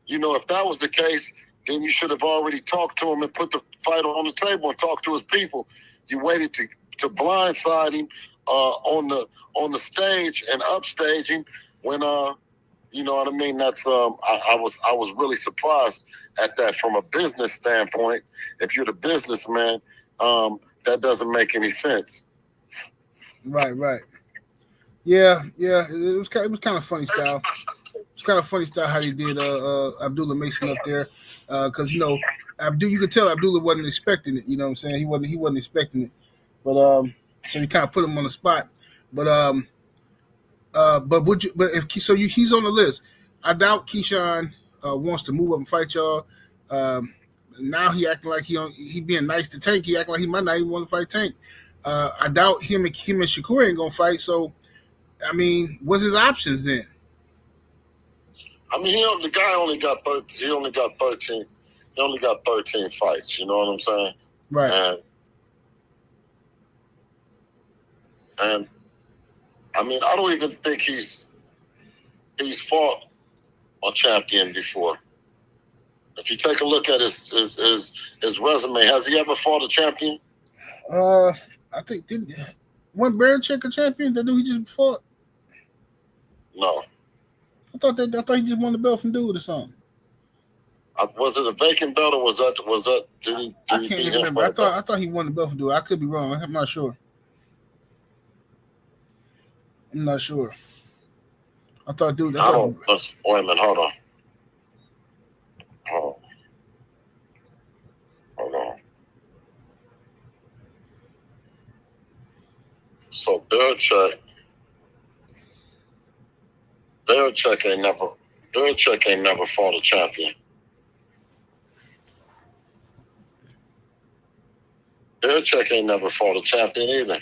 If that was the case, then you should have already talked to him and put the fight on the table and talked to his people. You waited to blindside him on the stage and upstage him when you know what I mean. That's I was really surprised at that from a business standpoint. If you're the businessman, that doesn't make any sense. Right. Yeah. It was kind of funny style. It's kind of funny style how they did Abdullah Mason up there, because you could tell Abdullah wasn't expecting it. You know what I'm saying? He wasn't expecting it, but so he kind of put him on the spot. But he's on the list. I doubt Keyshawn wants to move up and fight y'all. Now he acting like he being nice to Tank. He acting like he might not even want to fight Tank. I doubt him and Shakur ain't gonna fight. So, I mean, what's his options then? I mean, the guy only got 13. He only got 13. He only got 13 fights. You know what I'm saying? Right. And I mean, I don't even think he's fought a champion before. If you take a look at his resume, has he ever fought a champion? I think wasn't Barichek a champion? That dude he just fought. No. I thought he just won the belt from dude or something. Was it a vacant belt or was that? I can't even remember. I thought he won the belt from dude. I could be wrong. I'm not sure. I'm not sure. I thought dude. Wait a minute. Hold on. Hold on. So Barichek ain't never fought a champion. Barichek ain't never fought a champion either.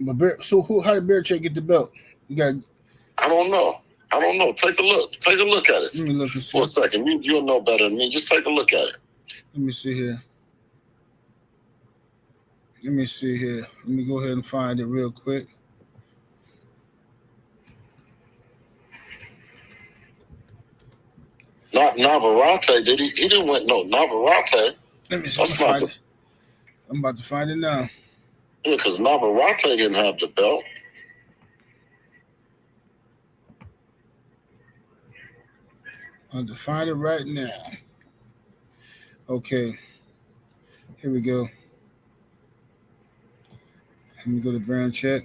But how did Barichek get the belt? I don't know. Take a look. Take a look at it. Let me look and see. For a second. You'll know better than me. Just take a look at it. Let me see here. Let me go ahead and find it real quick. Not Navarrete, did he? He didn't win. No, Navarrete. Let me see. I'm about to find it now. Yeah, because Navarrete didn't have the belt. I'll define it right now. Okay. Here we go. Let me go to brand check.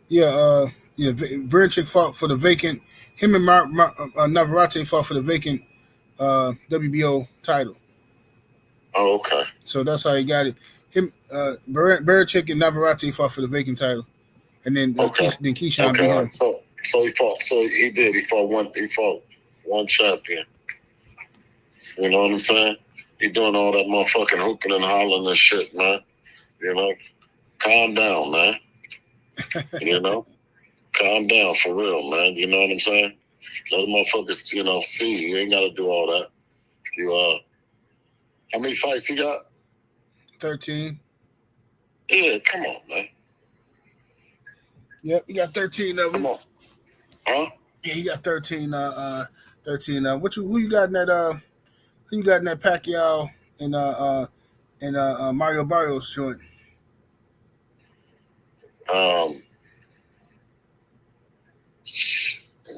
Yeah, Brinchick fought for the vacant. Him and Navarrete fought for the vacant WBO title. Oh, okay. So that's how he got it. Him, Brinchick and Navarrete fought for the vacant title, and then Keyshawn beat him. So he fought. So he did. He fought one champion. You know what I'm saying? He doing all that motherfucking hooping and hollering and shit, man. You know, calm down, man. You know, calm down for real, man. You know what I'm saying? Let the motherfuckers, you know, see. You ain't got to do all that. You how many fights he got? 13. Yeah, come on, man. Yep, he got 13 of them. Come on. Huh? Yeah, he got 13. 13. Who you got in that? Who you got in that Pacquiao and Mario Barrios joint?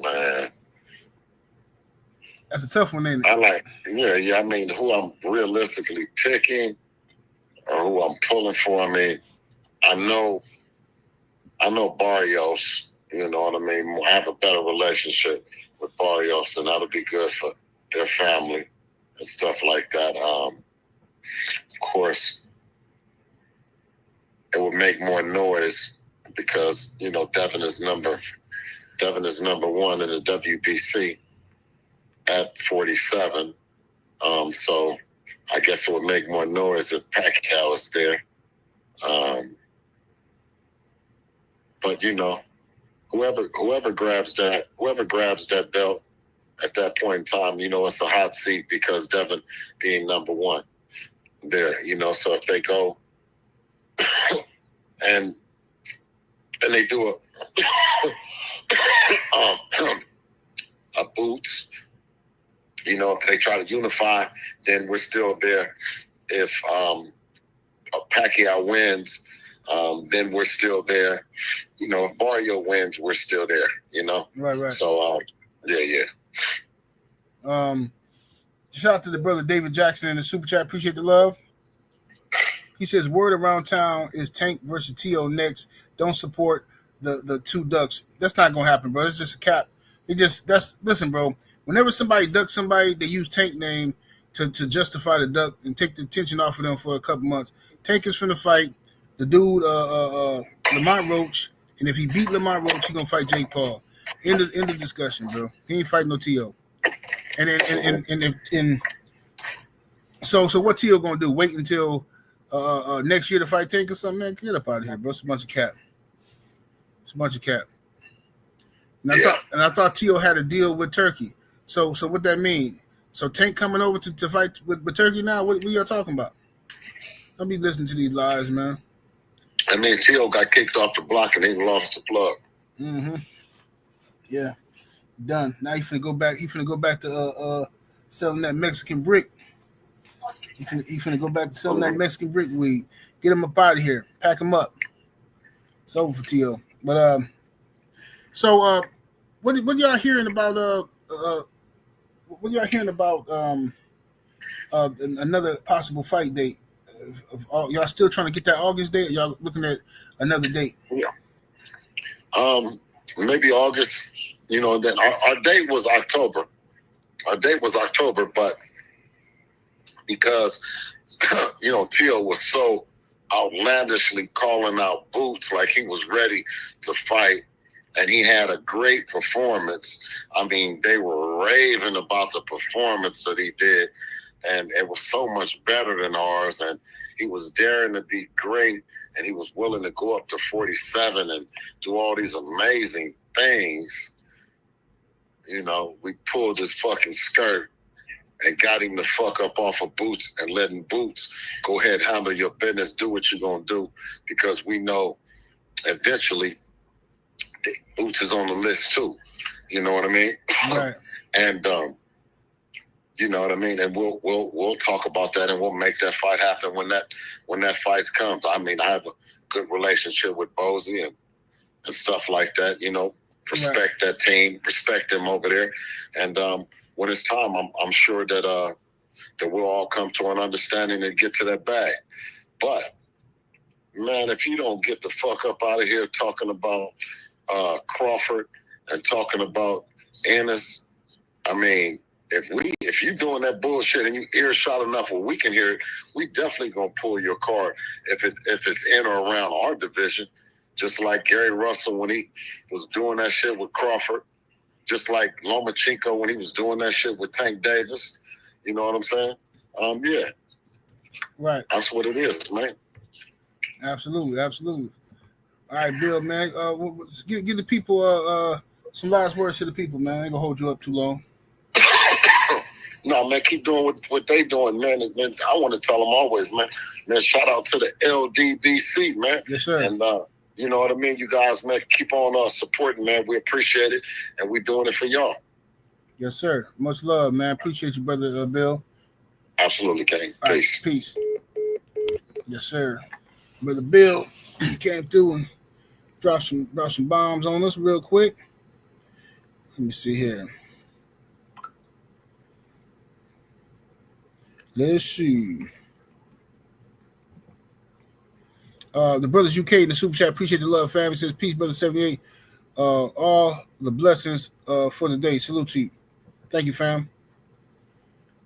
Man, that's a tough one, ain't it? I mean, who I'm realistically picking or who I'm pulling for. I mean, I know Barrios. You know what I mean? I have a better relationship with Barrios, and that'll be good for their family and stuff like that. Of course, it would make more noise because, you know, Devin is number one in the WBC at 47. So I guess it would make more noise if Pacquiao is there. But you know, whoever grabs that belt at that point in time, you know, it's a hot seat because Devin being number one there, you know. So if they go and they do a boots, you know, if they try to unify, then we're still there. If Pacquiao wins, then we're still there. You know, if Barrio wins, we're still there, you know? Right. So, yeah. Shout out to the brother David Jackson in the super chat. Appreciate the love. He says, word around town is Tank versus T.O. next. Don't support the two ducks. That's not going to happen, bro. It's just a cap. Listen, bro. Whenever somebody ducks somebody, they use Tank name to justify the duck and take the attention off of them for a couple months. Tank is finna fight the dude, Lamont Roach, and if he beat Lamont Roach, he gonna fight Jake Paul. End of discussion, bro. He ain't fighting no T.O. So what T.O. gonna do? Wait until next year to fight Tank or something? Man, get up out of here, bro. It's a bunch of cap. And I thought T.O. had a deal with Turkey. So what that mean? So Tank coming over to fight with Turkey now? What y'all talking about? Don't be listening to these lies, man. I mean, T.O. got kicked off the block and he lost the plug. Mm-hmm. Yeah. Done. Now he finna go back. He finna go back to selling that Mexican brick. He finna go back to selling that Mexican brick weed. Get him up out of here. Pack him up. It's over for T.O. But so what y'all hearing about what y'all hearing about another possible fight date? Y'all still trying to get that August date? Or y'all looking at another date? Yeah. Maybe August. You know, then our date was October. But because you know, T.O. was so outlandishly calling out Boots like he was ready to fight, and he had a great performance. I mean, they were raving about the performance that he did, and it was so much better than ours, and he was daring to be great, and he was willing to go up to 47 and do all these amazing things. You know, we pulled his fucking skirt and got him the fuck up off of Boots and letting Boots go ahead, handle your business, do what you're going to do, because we know eventually Boots is on the list too. You know what I mean? Right. And You know what I mean? And we'll talk about that, and we'll make that fight happen when that fight comes. I mean, I have a good relationship with Bozy and stuff like that. You know, respect that team, respect them over there, and when it's time, I'm sure that we'll all come to an understanding and get to that bag. But man, if you don't get the fuck up out of here talking about Crawford and talking about Ennis, I mean, if you're doing that bullshit and you earshot enough where we can hear it, we definitely gonna pull your card if it's in or around our division. Just like Gary Russell when he was doing that shit with Crawford, just like Lomachenko when he was doing that shit with Tank Davis. You know what I'm saying? Yeah. Right. That's what it is, man. Absolutely. All right, Bill, man. Give the people some last words to the people, man. I ain't gonna hold you up too long. No, man, keep doing what they doing, man. And I want to tell them always, man. Man, shout out to the LDBC, man. Yes, sir. And you know what I mean? You guys, man, keep on supporting, man. We appreciate it, and we're doing it for y'all. Yes, sir. Much love, man. Appreciate you, brother Bill. Absolutely, King. Peace. Right, peace. Yes, sir. Brother Bill came through and dropped some bombs on us real quick. Let me see here. Let's see. The Brothers UK in the super chat, appreciate the love, family. Says peace, brother 78. All the blessings for the day. Salute to you. Thank you, fam.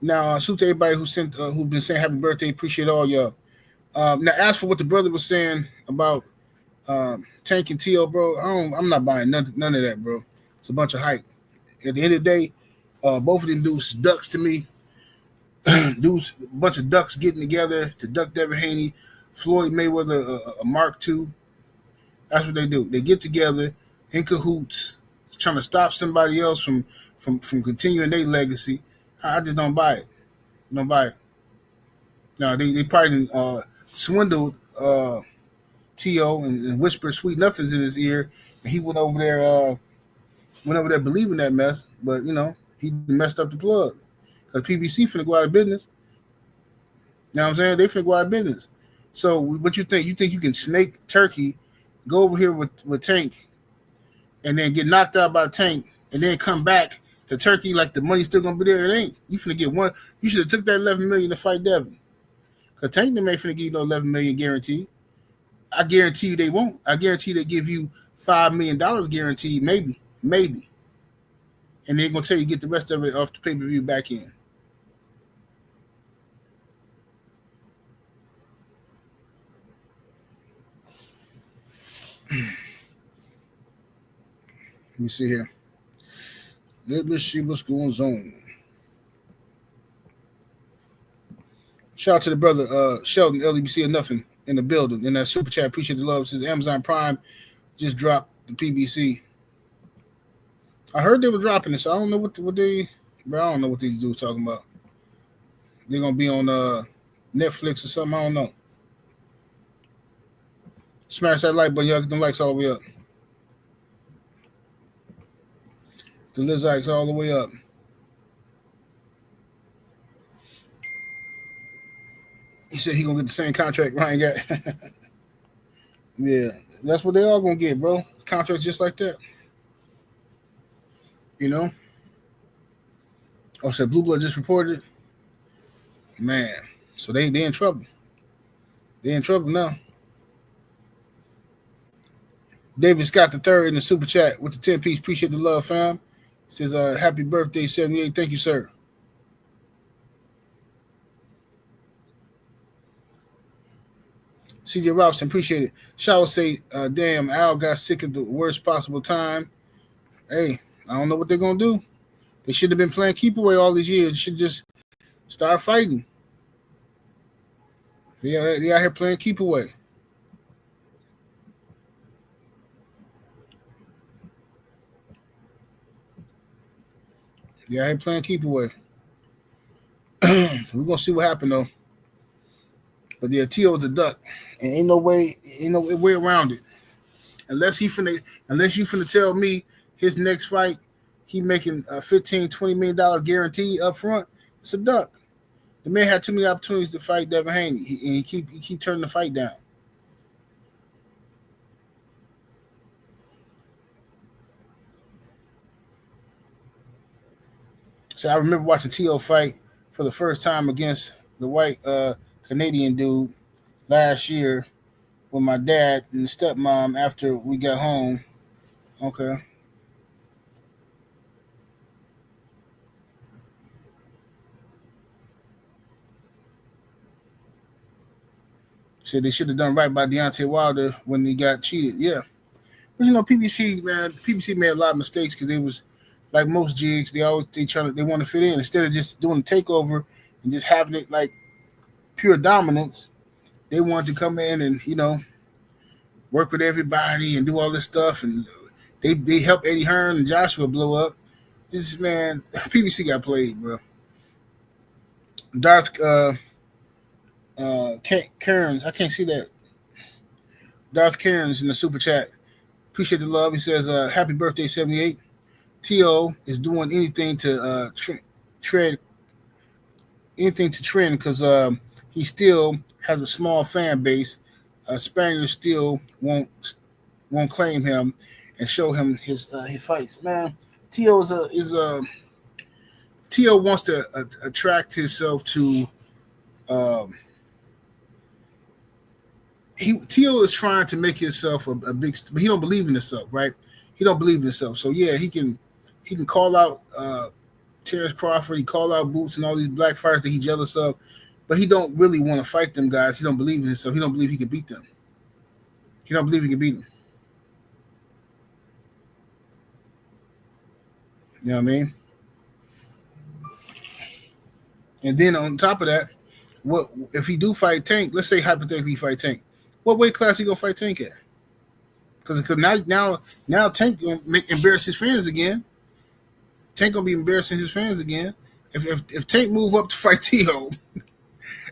Now, salute to everybody who's been saying happy birthday. Appreciate all y'all. Now, as for what the brother was saying about Tank and T.O., bro, I'm not buying none of that, bro. It's a bunch of hype. At the end of the day, both of them dudes ducks to me. Dudes, a bunch of ducks getting together to duck Devin Haney, Floyd Mayweather, a Mark II. That's what they do. They get together in cahoots, trying to stop somebody else from continuing their legacy. I just don't buy it. Don't buy it. No, they probably swindled T.O. and whispered sweet nothings in his ear, and he went over there believing that mess. But you know, he messed up the plug. Because PBC finna go out of business. You know what I'm saying? They finna go out of business. So what you think? You think you can snake Turkey, go over here with Tank, and then get knocked out by Tank, and then come back to Turkey like the money's still gonna be there? It ain't. You finna get one. You should have took that $11 million to fight Devin. Because Tank them ain't finna give you no $11 million guarantee. I guarantee you they won't. I guarantee they give you $5 million guaranteed, maybe. And they're gonna tell you get the rest of it off the pay-per-view back in. Let me see here. Let me see what's going on. Shout out to the brother Sheldon, LDBC or nothing in the building. In that super chat, appreciate the love. Says Amazon Prime just dropped the PBC. I heard they were dropping it, so I don't know what they. Bro, I don't know what these dudes talking about. They're gonna be on Netflix or something. I don't know. Smash that like button, y'all. Get them likes all the way up. The Lizikes all the way up. He said he gonna get the same contract Ryan got. Yeah, that's what they all gonna get, bro. Contracts just like that. You know? Oh, so Blue Blood just reported. Man, so they in trouble. They in trouble now. David Scott III in the super chat with the 10-piece. Appreciate the love, fam. Says happy birthday, 78. Thank you, sir. CJ Robinson, appreciate it. Shaw say, damn, Al got sick at the worst possible time. Hey, I don't know what they're gonna do. They should have been playing keep away all these years. They should just start fighting. They out here playing keep away. Yeah, I ain't playing keep away. We're gonna see what happened though. But yeah, T.O.'s a duck, and ain't no way around it. Unless you finna tell me his next fight, he making a $15-20 million guarantee up front. It's a duck. The man had too many opportunities to fight Devin Haney, and he keep turning the fight down. So I remember watching T.O. fight for the first time against the white Canadian dude last year with my dad and stepmom after we got home. Okay. Said they should have done right by Deontay Wilder when he got cheated. Yeah. But PBC, man, PBC made a lot of mistakes because they was like most jigs, they want to fit in instead of just doing the takeover and just having it like pure dominance. They wanted to come in and work with everybody and do all this stuff, and they helped Eddie Hearn and Joshua blow up. This man, PBC got played, bro. Darth Cairns, I can't see that. Darth Cairns in the super chat. Appreciate the love. He says, "Happy birthday, 78." T.O. is doing anything to trend because he still has a small fan base. Spaniards still won't claim him and show him his fights. Man, T.O. T.O. wants to attract himself to. T.O. is trying to make himself a big, but he don't believe in himself, right? He don't believe in himself. So yeah, he can call out Terrence Crawford, he call out Boots and all these black fighters that he's jealous of, but he don't really want to fight them guys. He don't believe in himself. He don't believe he can beat them. He don't believe he can beat them. You know what I mean? And then on top of that, what if he do fight Tank? Let's say hypothetically he fight Tank. What weight class he gonna fight Tank at? Because now Tank gonna embarrass his fans again. Tank gonna be embarrassing his fans again. If Tank move up to fight T.O.,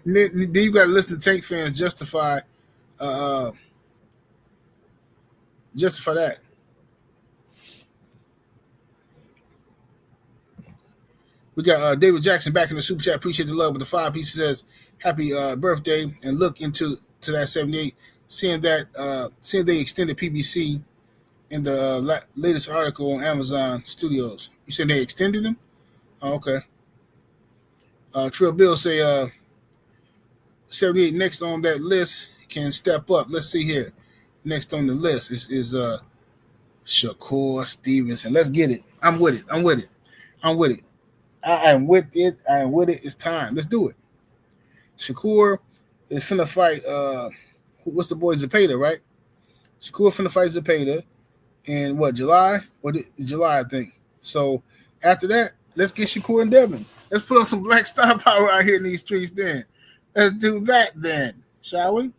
then you got to listen to Tank fans justify that. We got David Jackson back in the super chat. Appreciate the love with the 5 pieces. Says happy birthday and look into that 78. Seeing they extended PBC in the latest article on Amazon Studios. You said they extended them? Oh, okay. Trill Bill say 78 next on that list can step up. Let's see here. Next on the list is Shakur Stevenson. Let's get it. I'm with it. I am with it. It's time. Let's do it. Shakur is finna fight what's the boy Zepeda, right? Shakur finna fight Zepeda in July? July, I think. So after that, let's get Shakur and Devin. Let's put on some black star power out here in these streets then. Let's do that then, shall we?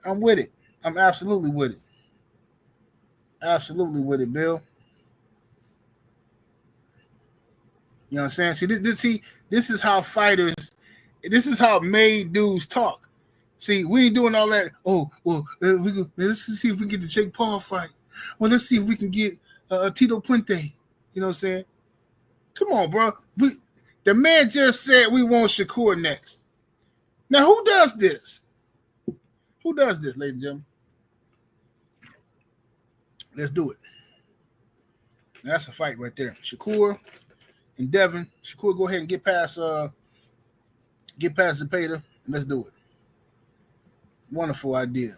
I'm with it. I'm absolutely with it. Absolutely with it, Bill. You know what I'm saying? This is how fighters, this is how made dudes talk. See, we ain't doing all that. Oh, well, let's see if we can get the Jake Paul fight. Well, let's see if we can get Tito Puente. You know what I'm saying? Come on, bro. The man just said we want Shakur next. Now, who does this? Who does this, ladies and gentlemen? Let's do it. That's a fight right there. Shakur and Devin. Shakur, go ahead and get past Zepeda, and let's do it. Wonderful idea.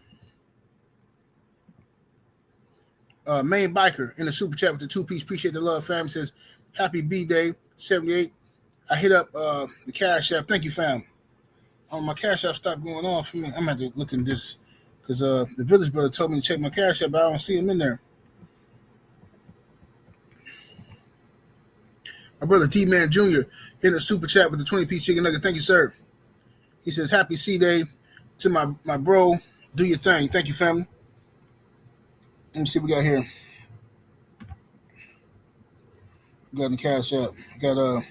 Main Biker in the super chat with the 2-piece. Appreciate the love, fam. Says, happy B-Day, 78. I hit up the Cash App. Thank you, fam. My Cash App stopped going off for me. I'm going to have to look in this because the Village Brother told me to check my Cash App, but I don't see him in there. My brother T-Man Jr. in the super chat with the 20-piece chicken nugget. Thank you, sir. He says, happy C-Day to my bro. Do your thing. Thank you, family. Let me see what we got here. We got the Cash App. We got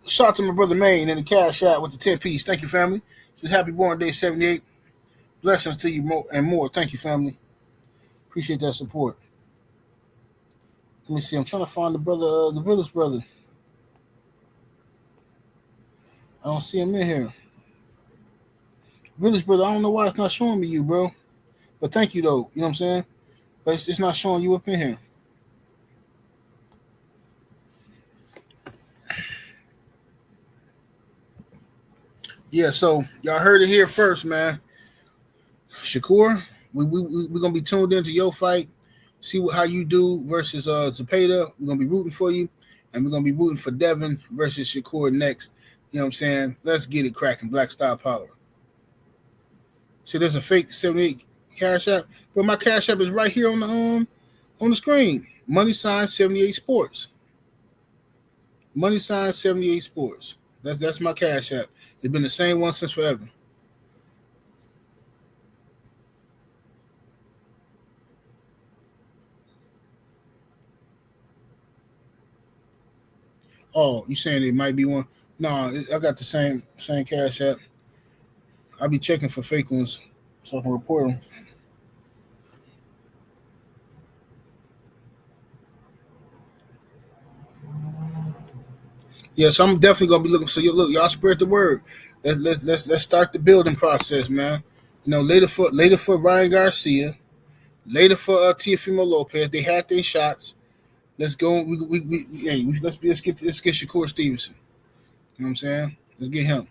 shout out to my brother Maine in the Cash App with the 10-piece. Thank you, family. Says happy born day 78. Blessings to you more and more. Thank you, family. Appreciate that support. Let me see. I'm trying to find the brother, the Village Brother. I don't see him in here. Village brother, I don't know why it's not showing me you, bro. But thank you though. You know what I'm saying? But it's not showing you up in here. Yeah, so y'all heard it here first, man. Shakur, we're gonna be tuned into your fight, see how you do versus Zepeda. We're gonna be rooting for you, and we're gonna be rooting for Devin versus Shakur next. You know what I'm saying? Let's get it cracking. Black Star Power. See, there's a fake 78 Cash App, but my Cash App is right here on the screen. Money sign 78 Sports. Money sign 78 Sports. That's my Cash App. It's been the same one since forever. Oh, you saying it might be one? No, I got the same Cash App. I'll be checking for fake ones so I can report them. Yeah, so I'm definitely gonna be looking. So y'all spread the word. Let's start the building process, man. You know, later for Ryan Garcia, later for Teofimo Lopez. They had their shots. Let's go. Let's get Shakur Stevenson. You know what I'm saying? Let's get him.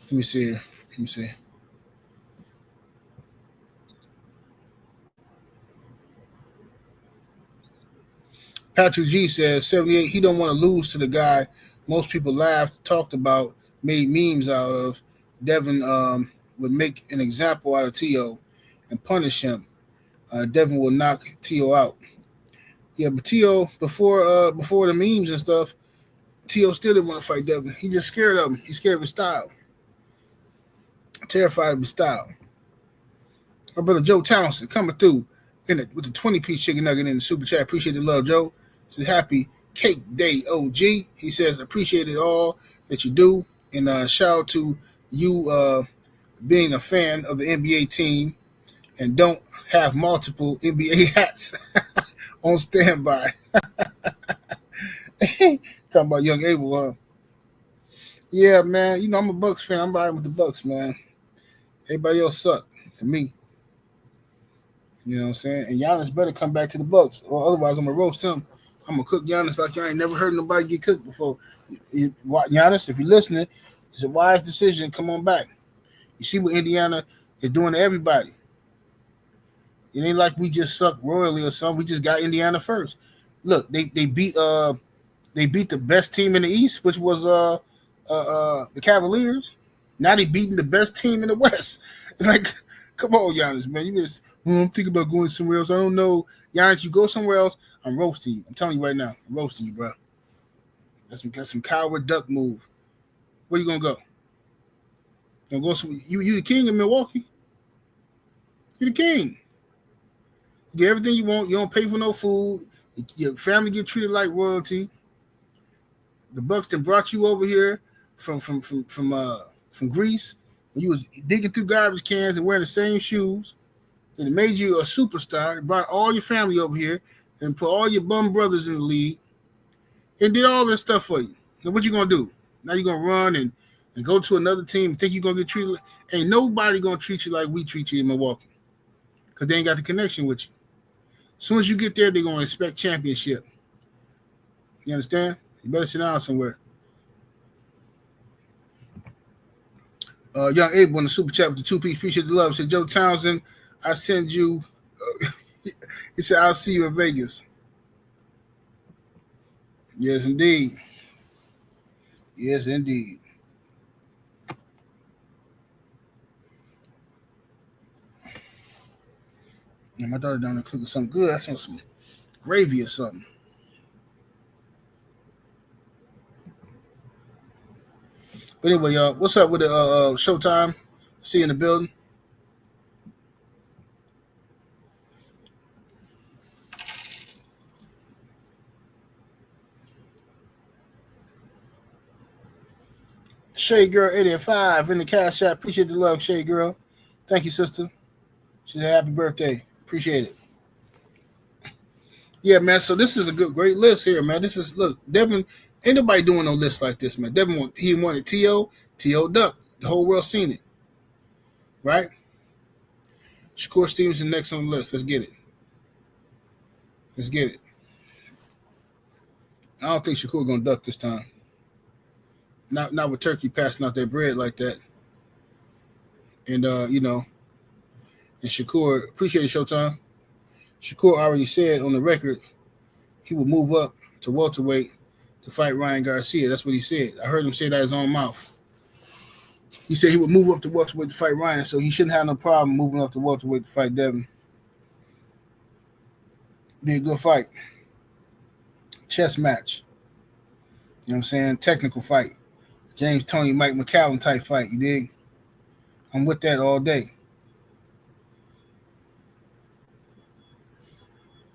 Let me see here. Let me see. Patrick G says 78. He don't want to lose to the guy most people laughed, talked about, made memes out of. Devin would make an example out of Teo and punish him. Devin will knock Teo out. Yeah, but Teo before the memes and stuff, Teo still didn't want to fight Devin. He just scared of him. He's scared of his style. Terrified of his style. Our brother Joe Townsend coming through with the 20-piece chicken nugget in the super chat. Appreciate the love, Joe. Says happy Cake Day, OG. He says appreciate it all that you do, and shout out to you being a fan of the NBA team and don't have multiple NBA hats on standby. Talking about young Abel, huh? Yeah, man. You know I'm a Bucks fan. I'm riding with the Bucks, man. Everybody else suck to me. You know what I'm saying? And Giannis better come back to the Bucks, or otherwise I'm gonna roast him. I'm gonna cook Giannis like I ain't never heard nobody get cooked before. Giannis, if you're listening, it's a wise decision. Come on back. You see what Indiana is doing to everybody. It ain't like we just suck royally or something. We just got Indiana first. Look, they beat the best team in the East, which was the Cavaliers. Now they beating the best team in the West. Like, come on, Giannis, man. You just I'm thinking about going somewhere else. I don't know. Giannis, you go somewhere else, I'm roasting you. I'm telling you right now, I'm roasting you, bro. That's some coward duck move. Where you gonna go? You gonna go somewhere? You the king of Milwaukee? You're the king. You get everything you want. You don't pay for no food. Your family get treated like royalty. The Bucks that brought you over here from Greece when you was digging through garbage cans and wearing the same shoes. Then it made you a superstar. It brought all your family over here and put all your bum brothers in the league and did all this stuff for you. Now what you gonna do? Now you're gonna run and go to another team and think you're gonna get treated. Ain't nobody gonna treat you like we treat you in Milwaukee because they ain't got the connection with you. As soon as you get there, they're gonna expect championship. You understand? You better sit down somewhere. Young Abe on the super chat with the 2-piece. Appreciate the love. Said Joe Townsend, I send you. He said, I'll see you in Vegas. Yes, indeed. Yes, indeed. And my daughter down there cooking something good. I saw some gravy or something. But anyway, y'all, what's up with the Showtime? See you in the building. Shay Girl 85 in the Cash App. Appreciate the love, Shay Girl. Thank you, sister. She said happy birthday. Appreciate it. Yeah, man. So this is a great list here, man. This is look, Devin. Ain't nobody doing no list like this, man. Devin wanted T.O. Duck. The whole world seen it, right? Shakur Stevenson next on the list. Let's get it. Let's get it. I don't think Shakur gonna duck this time. Not with Turkey passing out their bread like that. And and Shakur, appreciate it, Showtime. Shakur already said on the record he would move up to welterweight to fight Ryan Garcia. That's what he said. I heard him say that in his own mouth. He said he would move up to welterweight to fight Ryan, so he shouldn't have no problem moving up to welterweight to fight Devin. Be a good fight. Chess match. You know what I'm saying? Technical fight. James Tony, Mike McCallum type fight. You dig? I'm with that all day.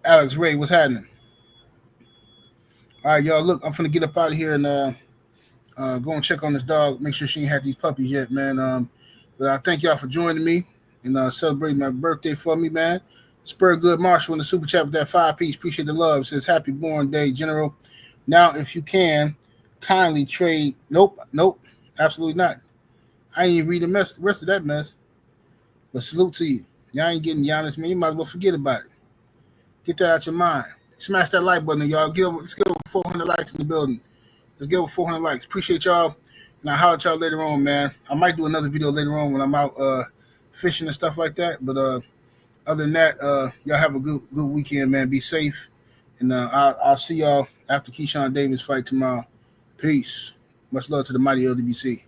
Alex Ray, what's happening? All right, y'all. Look, I'm finna get up out of here and go and check on this dog. Make sure she ain't had these puppies yet, man. But I thank y'all for joining me and celebrating my birthday for me, man. Spur Good Marshall in the super chat with that 5-piece. Appreciate the love. It says happy born day, General. Now, if you can, kindly trade. Nope, absolutely not. I ain't even read the rest of that mess. But salute to you. Y'all ain't getting Giannis, man. You might as well forget about it. Get that out your mind. Smash that like button, y'all. Let's get over 400 likes in the building. Let's get over 400 likes. Appreciate y'all. And I'll holler at y'all later on, man. I might do another video later on when I'm out fishing and stuff like that. But other than that, y'all have a good weekend, man. Be safe. And I'll see y'all after Keyshawn Davis fight tomorrow. Peace. Much love to the mighty LDBC.